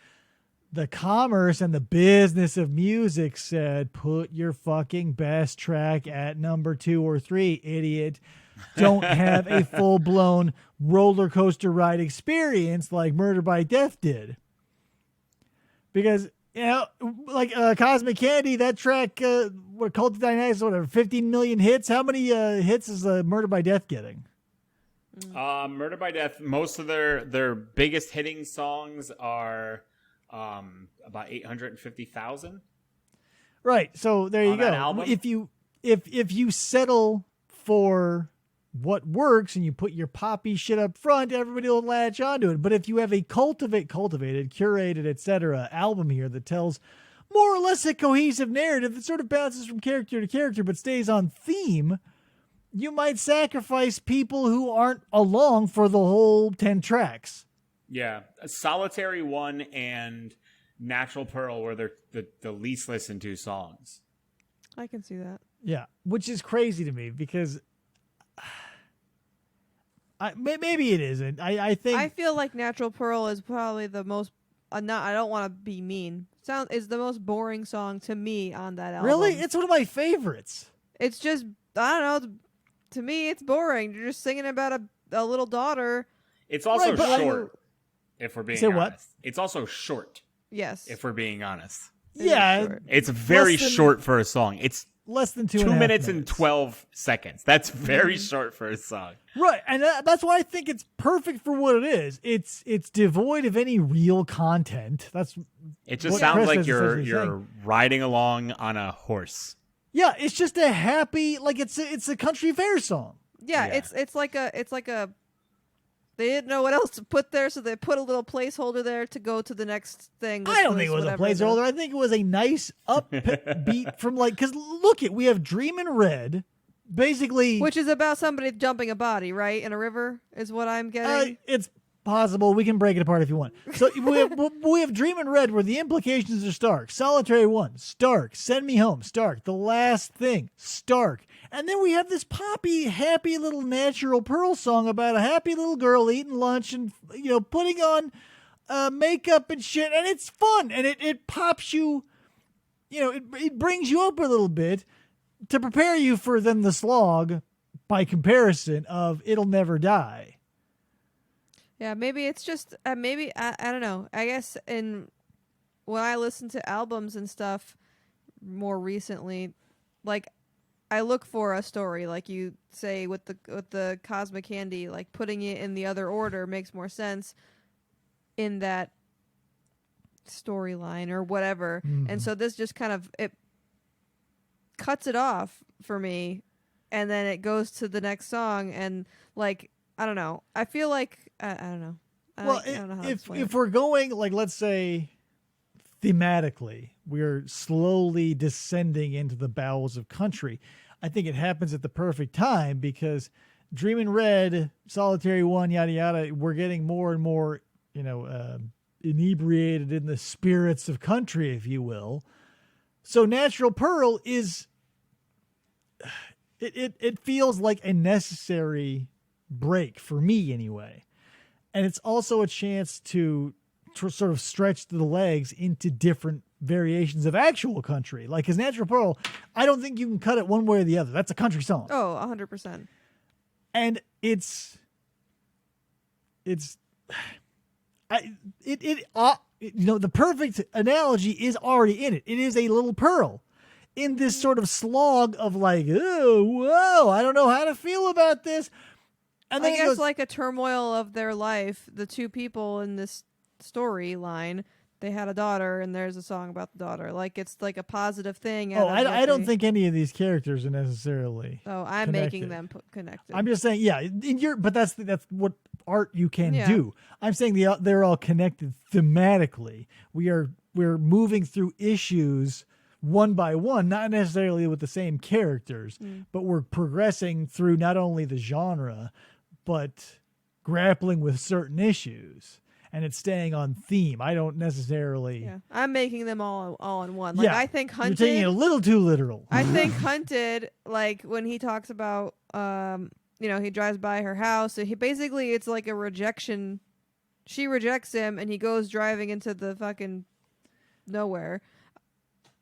the commerce and the business of music said, put your fucking best track at number 2 or 3, idiot. Don't have a full-blown roller coaster ride experience like Murder by Death did. Because, you know, like Cosmic Candy, that track, what Cult of Dionysus, whatever, 15 million hits. How many hits is Murder by Death getting? Murder by Death, most of their biggest hitting songs are about 850,000. Right. So there you On go. that album? If you settle for what works and you put your poppy shit up front, everybody will latch onto it. But if you have a cultivated, curated, etc. album here that tells more or less a cohesive narrative that sort of bounces from character to character but stays on theme, you might sacrifice people who aren't along for the whole 10 tracks. Yeah, Solitary One and Natural Pearl were the least listened to songs. I can see that. Yeah, which is crazy to me because maybe it isn't. I think I feel like Natural Pearl is probably the most. I don't want to be mean. Is the most boring song to me on that album. really, it's one of my favorites. It's just I don't know. To me, it's boring. You're just singing about a little daughter. It's also Right, but short, if we're being Say honest. what? It's also short, Yes. if we're being honest. It is Yeah, short. It's very Less than- short for a song. It's less than 2 minutes and 12 seconds. That's very short for a song. Right, and that's why I think it's perfect for what it is. It's devoid of any real content. That's It just what sounds Chris like is you're essentially riding along on a horse. yeah. It's just a happy like it's a country fair song. Yeah, Yeah. it's like a. They didn't know what else to put there, so they put a little placeholder there to go to the next thing. I don't think it was a placeholder. I think it was a nice upbeat from like because look we have Dreamin' Red basically, Which is about somebody jumping a body, right? In a river, is what I'm getting. it's possible. We can break it apart if you want. So we have Dreamin' Red, where the implications are stark. Solitary One, stark. Send Me Home, stark. The Last Thing, stark. And then we have this poppy, happy little Natural Pearl song about a happy little girl eating lunch and putting on makeup and shit, and it's fun, and it pops you. It brings you up a little bit to prepare you for then the slog, by comparison, of It'll Never Die. Yeah, maybe it's just maybe I don't know. I guess when I listen to albums and stuff more recently, like I look for a story, like you say with the Cosmic Candy, like putting it in the other order makes more sense in that storyline or whatever. And so this just kind of it cuts it off for me, and then it goes to the next song, and like I don't know. I feel like I don't know. I don't know how to explain if we're going, like, let's say thematically, we're slowly descending into the bowels of country. I think it happens at the perfect time because Dreamin' Red, Solitary One, yada yada. We're getting more and more, inebriated in the spirits of country, if you will. So Natural Pearl is. It feels like a necessary break for me anyway. And it's also a chance to sort of stretch the legs into different variations of actual country. Like his Natural Pearl, I don't think you can cut it one way or the other. That's a country song. Oh, 100%. And the perfect analogy is already in it. It is a little pearl in this sort of slog of like, oh, whoa, I don't know how to feel about this. And then I guess like a turmoil of their life, the two people in this storyline, they had a daughter, and there's a song about the daughter. Like it's like a positive thing. I don't think any of these characters are necessarily. Oh, I'm connected. making them connected. I'm just saying, yeah. But that's what art you can do. I'm saying they're all connected thematically. We're moving through issues one by one, not necessarily with the same characters, but we're progressing through not only the genre, but grappling with certain issues, and it's staying on theme. I don't necessarily. Yeah, I'm making them all in one. Like I think Hunted. You're taking it a little too literal. I think Hunted, like when he talks about, he drives by her house. So it's like a rejection. She rejects him, and he goes driving into the fucking nowhere.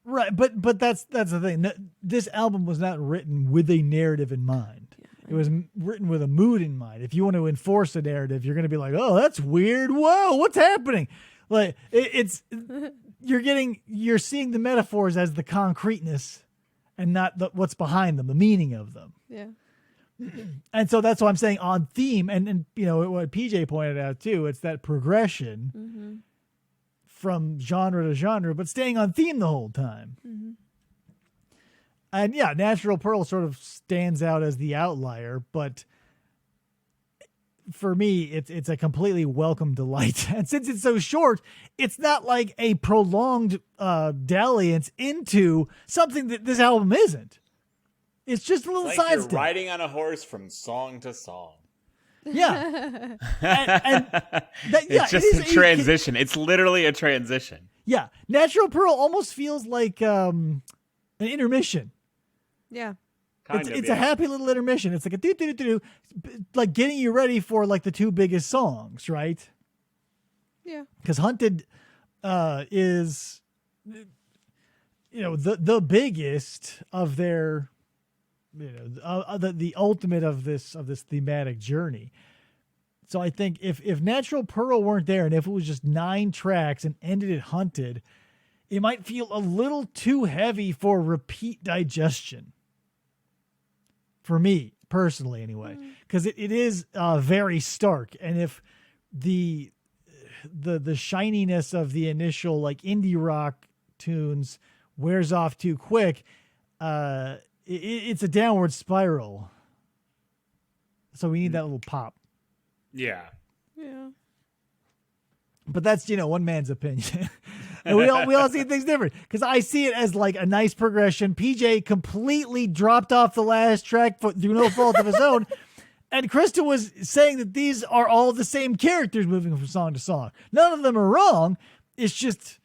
Right, but that's the thing. This album was not written with a narrative in mind. It was written with a mood in mind. If you want to enforce a narrative, you're going to be like, "Oh, that's weird. Whoa, what's happening?" Like you're seeing the metaphors as the concreteness, and not what's behind them, the meaning of them. Yeah. And so that's why I'm saying on theme, and what PJ pointed out too. It's that progression from genre to genre, but staying on theme the whole time. And yeah, Natural Pearl sort of stands out as the outlier, but for me, it's a completely welcome delight. And since it's so short, it's not like a prolonged dalliance into something that this album isn't. It's just a little It's like sidestep. you're riding on a horse from song to song. Yeah. It's just a transition. It's literally a transition. Yeah. Natural Pearl almost feels like an intermission. Yeah. It's a happy little intermission. It's like a do like getting you ready for like the two biggest songs, right? Yeah. Because Hunted is the biggest of their the ultimate of this thematic journey. So I think if Natural Pearl weren't there, and if it was just 9 tracks and ended at Hunted, it might feel a little too heavy for repeat digestion. For me, personally, anyway, because it is very stark. And if the shininess of the initial like indie rock tunes wears off too quick, it's a downward spiral. So we need that little pop. Yeah. Yeah. But that's one man's opinion. And we all see things different because I see it as like a nice progression. PJ completely dropped off the last track through no fault of his own. And Krista was saying that these are all the same characters moving from song to song. None of them are wrong. It's just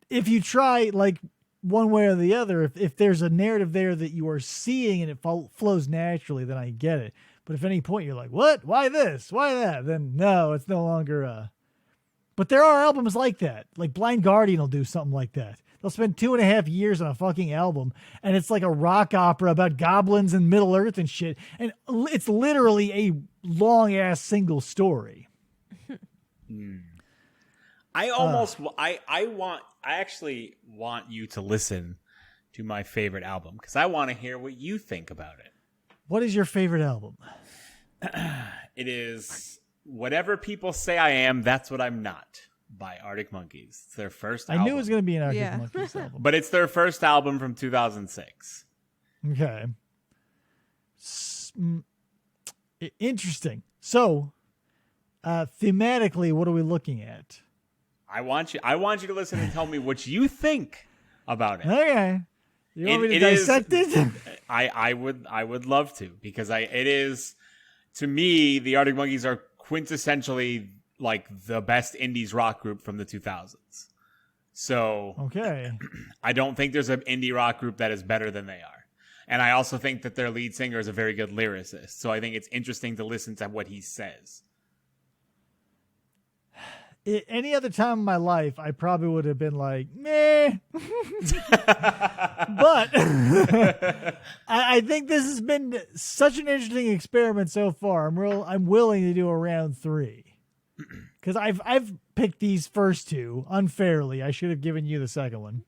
if you try like one way or the other, if there's a narrative there that you are seeing and it flows naturally, then I get it. But if at any point you're like, what? Why this? Why that? Then no, it's no longer. But there are albums like that. Like Blind Guardian will do something like that. They'll spend 2.5 years on a fucking album, and it's like a rock opera about goblins and Middle Earth and shit. And it's literally a long ass single story. I actually want you to listen to my favorite album because I want to hear what you think about it. What is your favorite album? It is Whatever People Say I Am, That's What I'm Not by Arctic Monkeys. It's their first album. I knew it was going to be an Arctic Yeah. Monkeys album. But it's their first album from 2006. Okay. Interesting. So, thematically, what are we looking at? I want you to listen and tell me what you think about it. Okay. You want me to It is- dissect it? I would love to because it is, to me, the Arctic Monkeys are quintessentially like the best indies rock group from the 2000s. So Okay. I don't think there's an indie rock group that is better than they are. And I also think that their lead singer is a very good lyricist. So I think it's interesting to listen to what he says. Any other time in my life, I probably would have been like, meh. But I think this has been such an interesting experiment so far. I'm willing to do a round 3 because I've picked these first two unfairly. I should have given you the second one.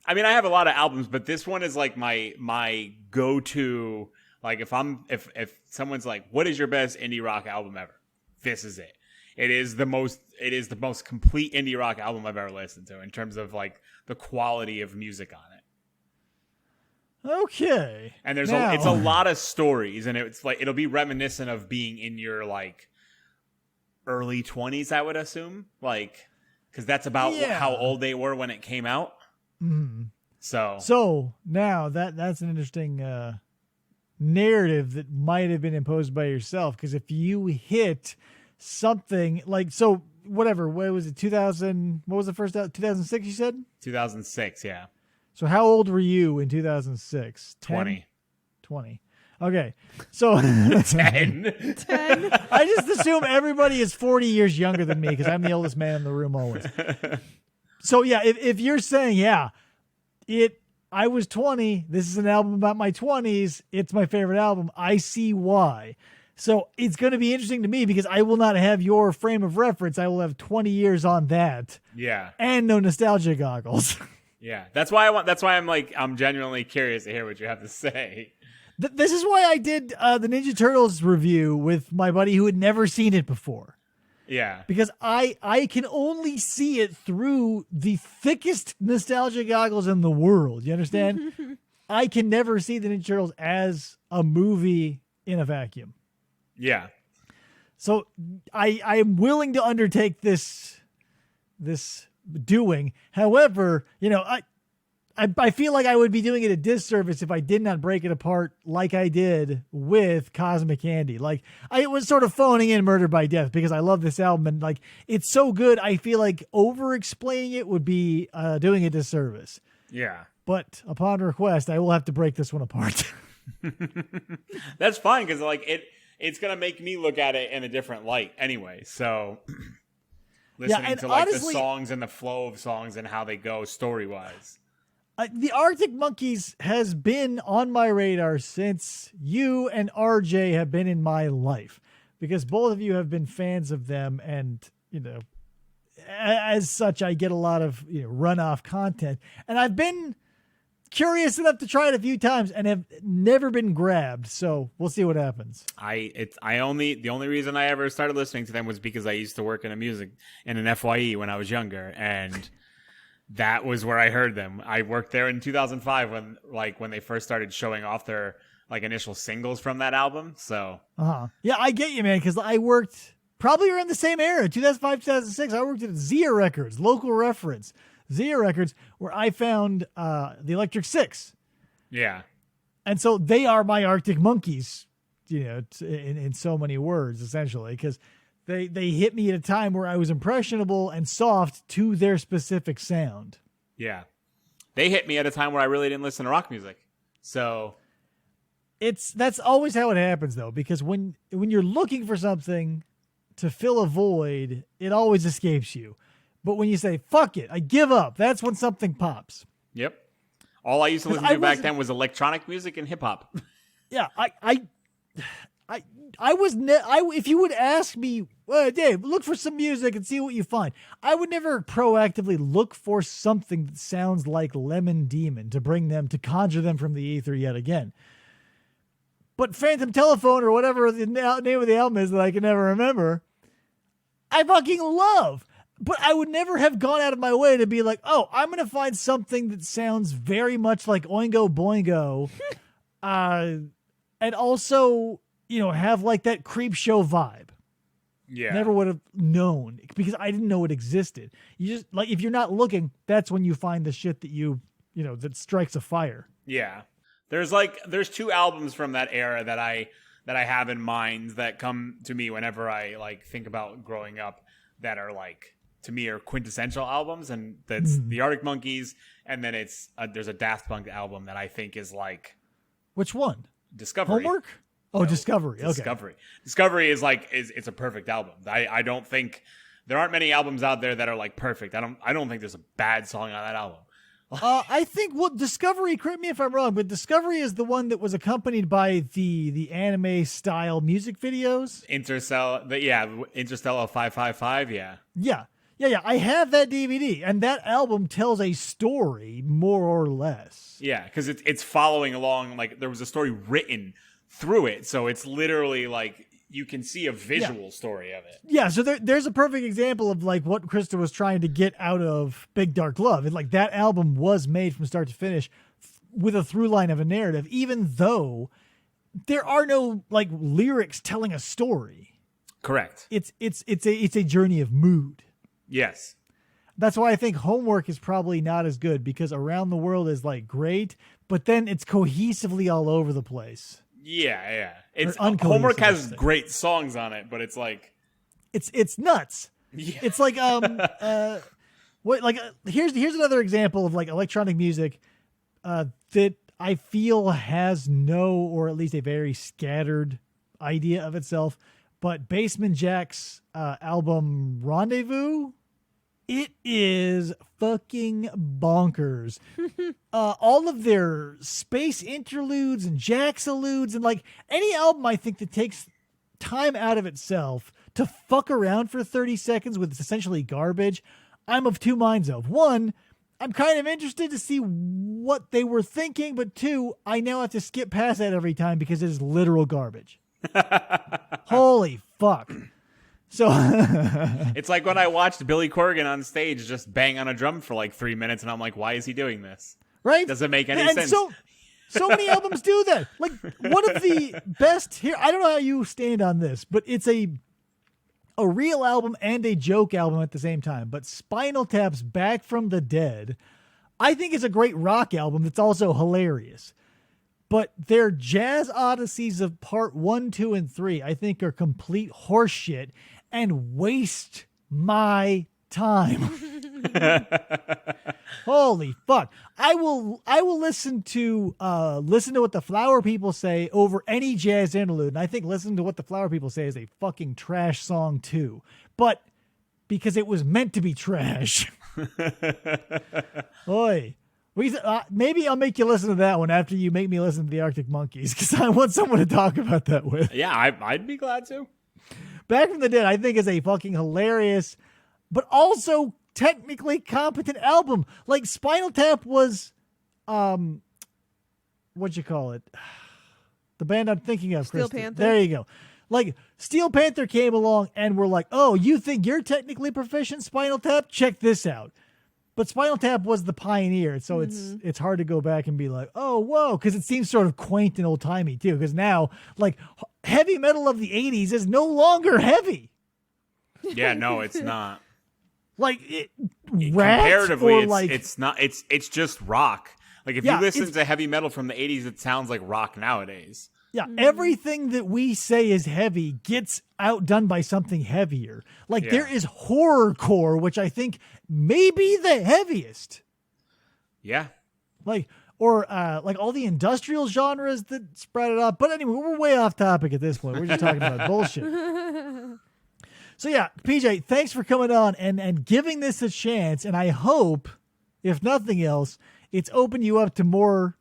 I mean, I have a lot of albums, but this one is like my go-to. Like if someone's like, "What is your best indie rock album ever?" This is it. It is the most complete indie rock album I've ever listened to in terms of like the quality of music on it. Okay. And it's Now- a lot of stories, and it's like it'll be reminiscent of being in your like early 20s, I would assume, like because that's about Yeah. how old they were when it came out. Mhm. So So now that's an interesting narrative that might have been imposed by yourself. Because if you hit something like, so whatever, what was it? 2000, what was the first out? 2006, you said? 2006, yeah, So how old were you in 2006? 10? 20. Okay. So 10. 10. I just assume everybody is 40 years younger than me because I'm the oldest man in the room always. So yeah, if you're saying, yeah, I was 20, this is an album about my 20s, it's my favorite album, I see why. So it's going to be interesting to me because I will not have your frame of reference. I will have 20 years on that Yeah. and no nostalgia goggles. Yeah. That's why I'm genuinely curious to hear what you have to say. This is why I did the Ninja Turtles review with my buddy who had never seen it before. Yeah. Because I can only see it through the thickest nostalgia goggles in the world. You understand? I can never see the Ninja Turtles as a movie in a vacuum. Yeah. So I am willing to undertake this doing. However, I feel like I would be doing it a disservice if I did not break it apart like I did with Cosmic Candy. Like I was sort of phoning in Murder by Death because I love this album and like it's so good. I feel like over explaining it would be doing a disservice. Yeah. But upon request, I will have to break this one apart. That's fine because like it's gonna make me look at it in a different light anyway. So listening and to like honestly, the songs and the flow of songs and how they go story wise. The Arctic Monkeys has been on my radar since you and RJ have been in my life because both of you have been fans of them. And, as such, I get a lot of runoff content. And I've been curious enough to try it a few times and have never been grabbed. So we'll see what happens. The only reason I ever started listening to them was because I used to work in an FYE when I was younger. And that was where I heard them. I worked there in 2005 when they first started showing off their like initial singles from that album. So Yeah, I get you, man, because I worked probably around the same era, 2005, 2006. I worked at Zia Records, local reference. Zia Records, where I found the Electric Six. Yeah. And so they are my Arctic Monkeys, in so many words, essentially, because they hit me at a time where I was impressionable and soft to their specific sound. Yeah. They hit me at a time where I really didn't listen to rock music. So that's always how it happens, though, because when you're looking for something to fill a void, it always escapes you. But when you say, fuck it, I give up, that's when something pops. Yep. All I used to listen to back then was electronic music and hip hop. Yeah, if you would ask me, Dave, look for some music and see what you find, I would never proactively look for something that sounds like Lemon Demon to conjure them from the ether yet again. But Phantom Telephone, or whatever the name of the album is that I can never remember, I fucking love. But I would never have gone out of my way to be like, oh, I'm going to find something that sounds very much like Oingo Boingo. And also, have like that creep show vibe. Yeah. Never would have known because I didn't know it existed. You just like, if you're not looking, that's when you find the shit that that strikes a fire. Yeah. There's two albums from that era that I have in mind that come to me whenever I like think about growing up that are like, to me, are quintessential albums, and that's the Arctic Monkeys, and then there's a Daft Punk album that I think is like, which one? Discovery. Homework? Oh, no, Discovery. Okay. Discovery is like it's a perfect album. I don't think there aren't many albums out there that are like perfect. I don't think there's a bad song on that album. I think Discovery, correct me if I'm wrong, but Discovery is the one that was accompanied by the anime style music videos. Interstellar 555, yeah. Yeah. I have that DVD, and that album tells a story, more or less. Yeah, because it's following along. Like, there was a story written through it, so it's literally like you can see a visual story of it. Yeah, so there's a perfect example of like what Krista was trying to get out of Big Dark Love. And like that album was made from start to finish with a through line of a narrative, even though there are no like lyrics telling a story. Correct. It's a journey of mood. Yes. That's why I think Homework is probably not as good, because Around the World is like great, but then it's cohesively all over the place. Yeah. It's Homework has great songs on it, but it's like it's nuts. Yeah. It's like here's another example of like electronic music that I feel has no, or at least a very scattered idea of itself. But Basement Jaxx's album Rendezvous, it is fucking bonkers. All of their space interludes and Jaxaludes, and like any album I think that takes time out of itself to fuck around for 30 seconds with essentially garbage, I'm of two minds of. One, I'm kind of interested to see what they were thinking, but two, I now have to skip past that every time because it is literal garbage. Holy fuck. So it's like when I watched Billy Corgan on stage just bang on a drum for like 3 minutes, and I'm like, why is he doing this? Right? Doesn't make any sense. So many albums do that. Like one of the best here, I don't know how you stand on this, but it's a real album and a joke album at the same time. But Spinal Tap's Back from the Dead, I think is a great rock album that's also hilarious. But their jazz odysseys of part 1, 2, and 3, I think, are complete horseshit and waste my time. Holy fuck. I will listen to what the Flower People say over any jazz interlude. And I think Listen to What the Flower People Say is a fucking trash song too. But because it was meant to be trash. Oi. Maybe I'll make you listen to that one after you make me listen to the Arctic Monkeys, because I want someone to talk about that with. Yeah, I'd be glad to. Back from the Dead, I think, is a fucking hilarious, but also technically competent album. Like Spinal Tap was, what'd you call it? The band I'm thinking of, Steel Krista. Panther. There you go. Like Steel Panther came along and we're like, oh, you think you're technically proficient, Spinal Tap? Check this out. But Spinal Tap was the pioneer, so it's hard to go back and be like, oh, whoa, because it seems sort of quaint and old-timey, too, because now, like, heavy metal of the 80s is no longer heavy. Yeah, no, it's not. Like Rat comparatively, or it's, like it's not. It's just rock. Like if Yeah, you listen it's- to heavy metal from the 80s, it sounds like rock nowadays. yeah, everything that we say is heavy gets outdone by something heavier. Like Yeah. there is horrorcore, which I think may be the heaviest. Yeah. Like like all the industrial genres that spread it up. But anyway, we're way off topic at this point. We're just talking about bullshit. So yeah, PJ, thanks for coming on and giving this a chance. And I hope, if nothing else, it's opened you up to more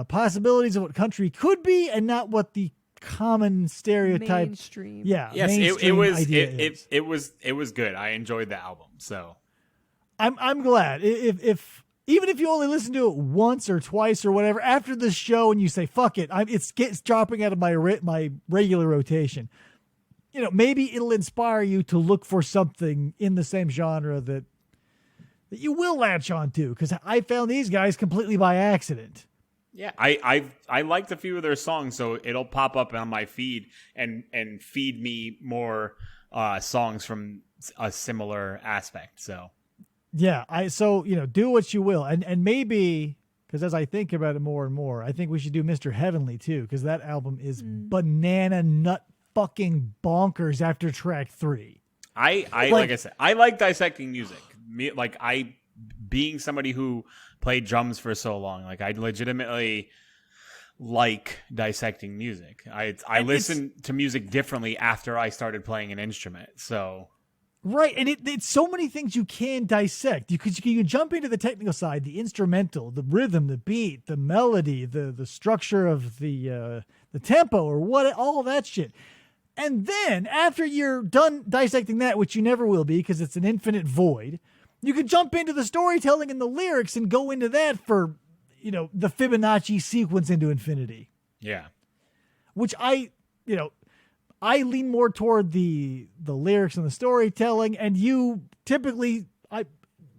possibilities of what country could be and not what the common stereotype. Mainstream. Yeah, Yes, it mainstream was. idea is. It was good. I enjoyed the album. So I'm glad if even if you only listen to it once or twice or whatever after the show and you say fuck it, it's dropping out of my regular rotation. You know, maybe it'll inspire you to look for something in the same genre that you will latch on to, because I found these guys completely by accident. yeah, I liked a few of their songs, so it'll pop up on my feed and feed me more songs from a similar aspect. So Yeah, so do what you will, and maybe because as I think about it more and more, I think we should do Mr. Heavenly too, because that album is banana nut fucking bonkers after track 3. I like I said, I like dissecting music. Being somebody who played drums for so long, like I legitimately like dissecting music. I listen to music differently after I started playing an instrument. So Right, and it's so many things you can dissect. You can jump into the technical side, the instrumental, the rhythm, the beat, the melody, the structure of the tempo, or what, all of that shit. And then after you're done dissecting that, which you never will be because it's an infinite void, you can jump into the storytelling and the lyrics and go into that for the Fibonacci sequence into infinity. yeah. Which I lean more toward the lyrics and the storytelling, and you typically,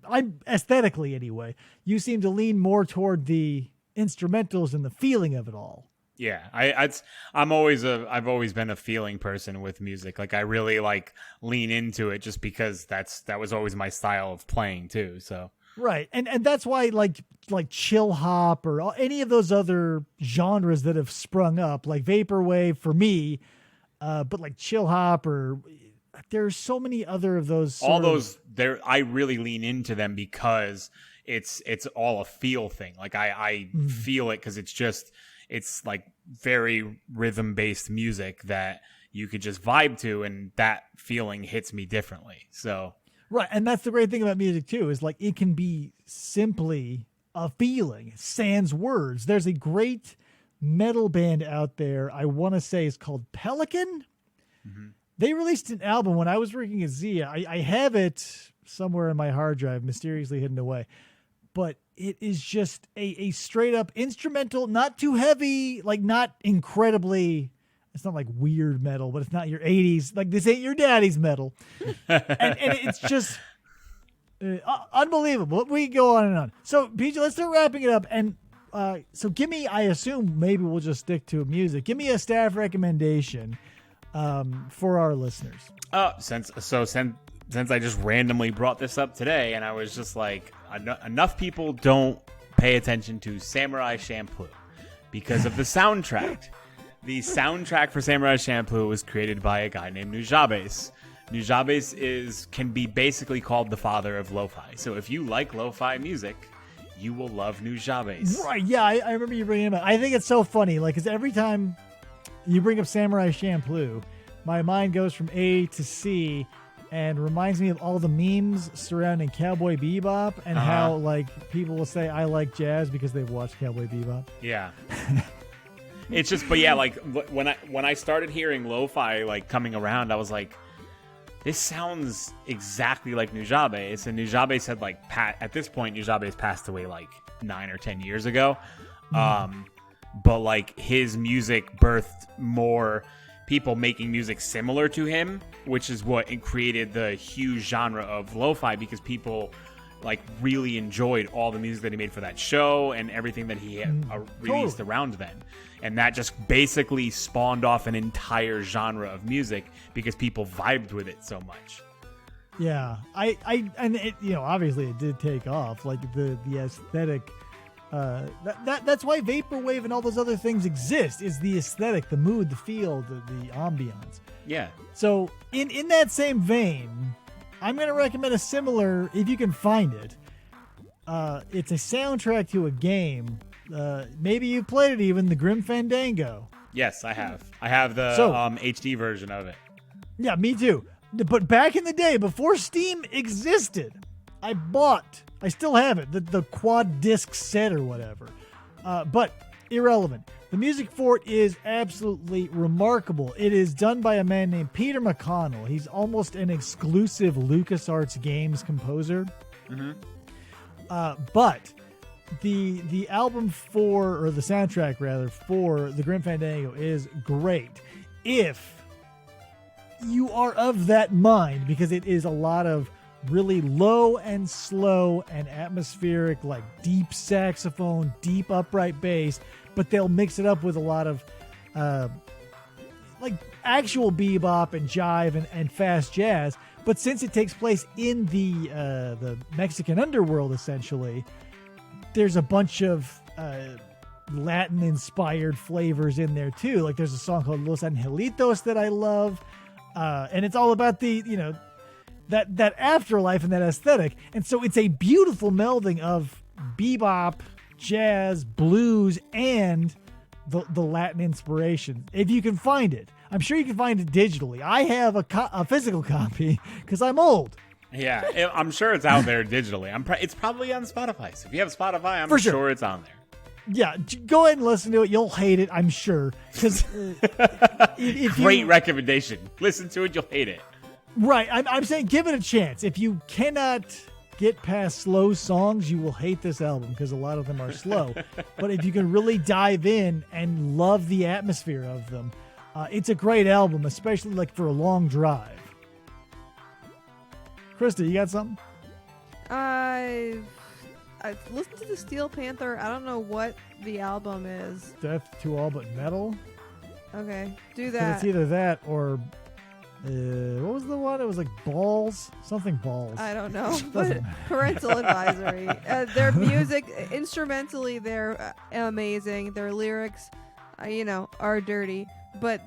I'm aesthetically anyway, you seem to lean more toward the instrumentals and the feeling of it all. Yeah, I've always been a feeling person with music. Like I really lean into it just because that was always my style of playing too. So Right, and that's why like chill hop or any of those other genres that have sprung up, like vaporwave for me, but like chill hop, or there's so many other of those. all those there, I really lean into them because it's all a feel thing. Like I feel it because it's like very rhythm based music that you could just vibe to, and that feeling hits me differently. So Right, and that's the great thing about music too, is like it can be simply a feeling, sans words. There's a great metal band out there, I want to say is called Pelican. Mm-hmm. They released an album when I was working at Zia. I have it somewhere in my hard drive, mysteriously hidden away. But it is just a straight up instrumental, not too heavy, like not incredibly, it's not like weird metal, but it's not your 80s, like this ain't your daddy's metal. and it's just unbelievable. We can go on and on. So, PJ, let's start wrapping it up. And so give me, I assume maybe we'll just stick to music. Give me a staff recommendation for our listeners. since I just randomly brought this up today, and I was just like, enough people don't pay attention to Samurai Champloo because of the soundtrack. The soundtrack for Samurai Champloo was created by a guy named Nujabes. Nujabes can be basically called the father of lo-fi. So if you like lo-fi music, you will love Nujabes. Right, yeah, I remember you bringing him up. I think it's so funny, like, because every time you bring up Samurai Champloo, my mind goes from A to C and reminds me of all the memes surrounding Cowboy Bebop and how, like, people will say, I like jazz because they've watched Cowboy Bebop. Yeah. It's just, but yeah, like, when I started hearing lo-fi, like, coming around, I was like, this sounds exactly like Nujabes. And Nujabes had, like, at this point, Nujabes passed away, like, 9 or 10 years ago. But, like, his music birthed more people making music similar to him, which is what created the huge genre of lo-fi, because people, like, really enjoyed all the music that he made for that show and everything that he had released around then. And that just basically spawned off an entire genre of music because people vibed with it so much. Yeah, and it, obviously it did take off. Like the aesthetic, that's why vaporwave and all those other things exist. Is the aesthetic, the mood, the feel, the ambiance. Yeah. So in that same vein, I'm gonna recommend a similar, if you can find it. It's a soundtrack to a game. Maybe you played it even, the Grim Fandango. Yes, I have. I have the HD version of it. Yeah, me too. But back in the day, before Steam existed, I still have it, the quad disc set or whatever. But irrelevant. The music for it is absolutely remarkable. It is done by a man named Peter McConnell. He's almost an exclusive LucasArts games composer. Mm-hmm. But the album or the soundtrack rather, for the Grim Fandango is great. If you are of that mind, because it is a lot of really low and slow and atmospheric, like deep saxophone, deep upright bass, but they'll mix it up with a lot of like actual bebop and jive and fast jazz. But since it takes place in the Mexican underworld, essentially, there's a bunch of Latin-inspired flavors in there too. Like there's a song called Los Angelitos that I love, and it's all about the that afterlife and that aesthetic. And so it's a beautiful melding of bebop, jazz, blues, and the Latin inspiration. If you can find it, I'm sure you can find it digitally. I have a physical copy because I'm old. Yeah, I'm sure it's out there digitally. It's probably on Spotify. So if you have Spotify, I'm For sure. sure It's on there. Yeah, go ahead and listen to it. You'll hate it, I'm sure. Because Great recommendation. Listen to it, you'll hate it. Right, I'm saying give it a chance. If you cannot get past slow songs, you will hate this album because a lot of them are slow. But if you can really dive in and love the atmosphere of them, it's a great album, especially like for a long drive. Krista, you got something? I've listened to the Steel Panther. I don't know what the album is. Death to All But Metal? Okay, do 'Cause that. it's either that or... what was the one? It was like Balls? Something Balls. I don't know, Doesn't but matter. parental advisory. Their music, instrumentally, they're amazing. Their lyrics, are dirty, but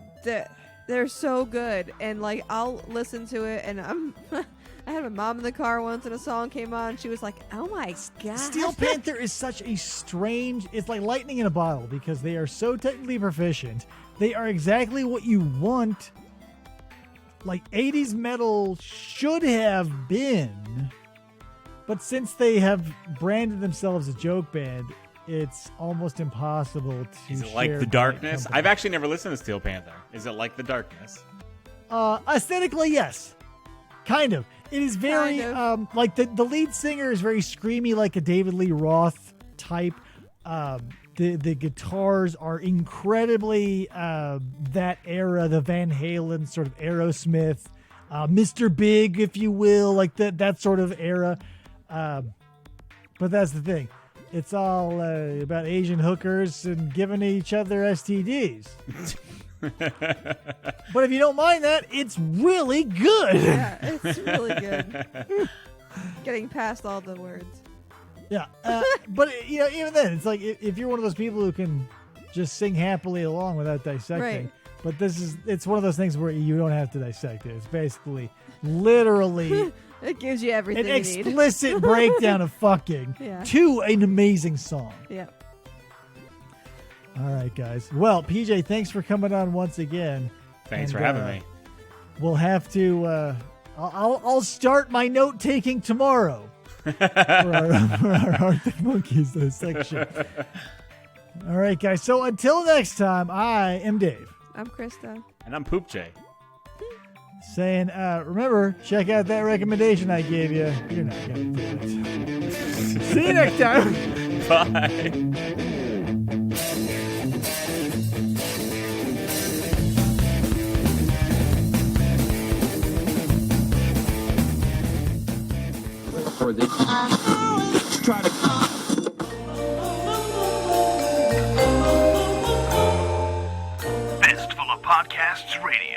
they're so good. And like, I'll listen to it, and I had my mom in the car once, and a song came on. She was like, "Oh my god!" Steel Panther is such a strange... It's like lightning in a bottle because they are so technically proficient. They are exactly what you want, like 80s metal should have been. But since they have branded themselves a joke band, it's almost impossible to Is it like share The that Darkness? company. I've actually never listened to Steel Panther. Is it like The Darkness? Aesthetically, yes. Kind of. It is very, Kind like the lead singer is very screamy, like a David Lee Roth type. The guitars are incredibly that era, the Van Halen sort of Aerosmith, Mr. Big, if you will, like that sort of era. But that's the thing. It's all about Asian hookers and giving each other STDs. But if you don't mind that, it's really good. Yeah, it's really good. Getting past all the words. Yeah, but even then, it's like if you're one of those people who can just sing happily along without dissecting. Right. But it's one of those things where you don't have to dissect it. It's basically, literally, It gives you everything an you need. explicit breakdown of fucking Yeah. to an amazing song. Yeah. All right, guys. Well, PJ, thanks for coming on once again. Thanks And, for having me. We'll have to. I'll start my note taking tomorrow for our Arctic Monkeys section. All right, guys. So until next time, I am Dave. I'm Krista. And I'm Poop J. Saying, remember, check out that recommendation I gave you. You're not going to do it. See you next time. Bye. Or they try to. Fistful of Podcasts Radio.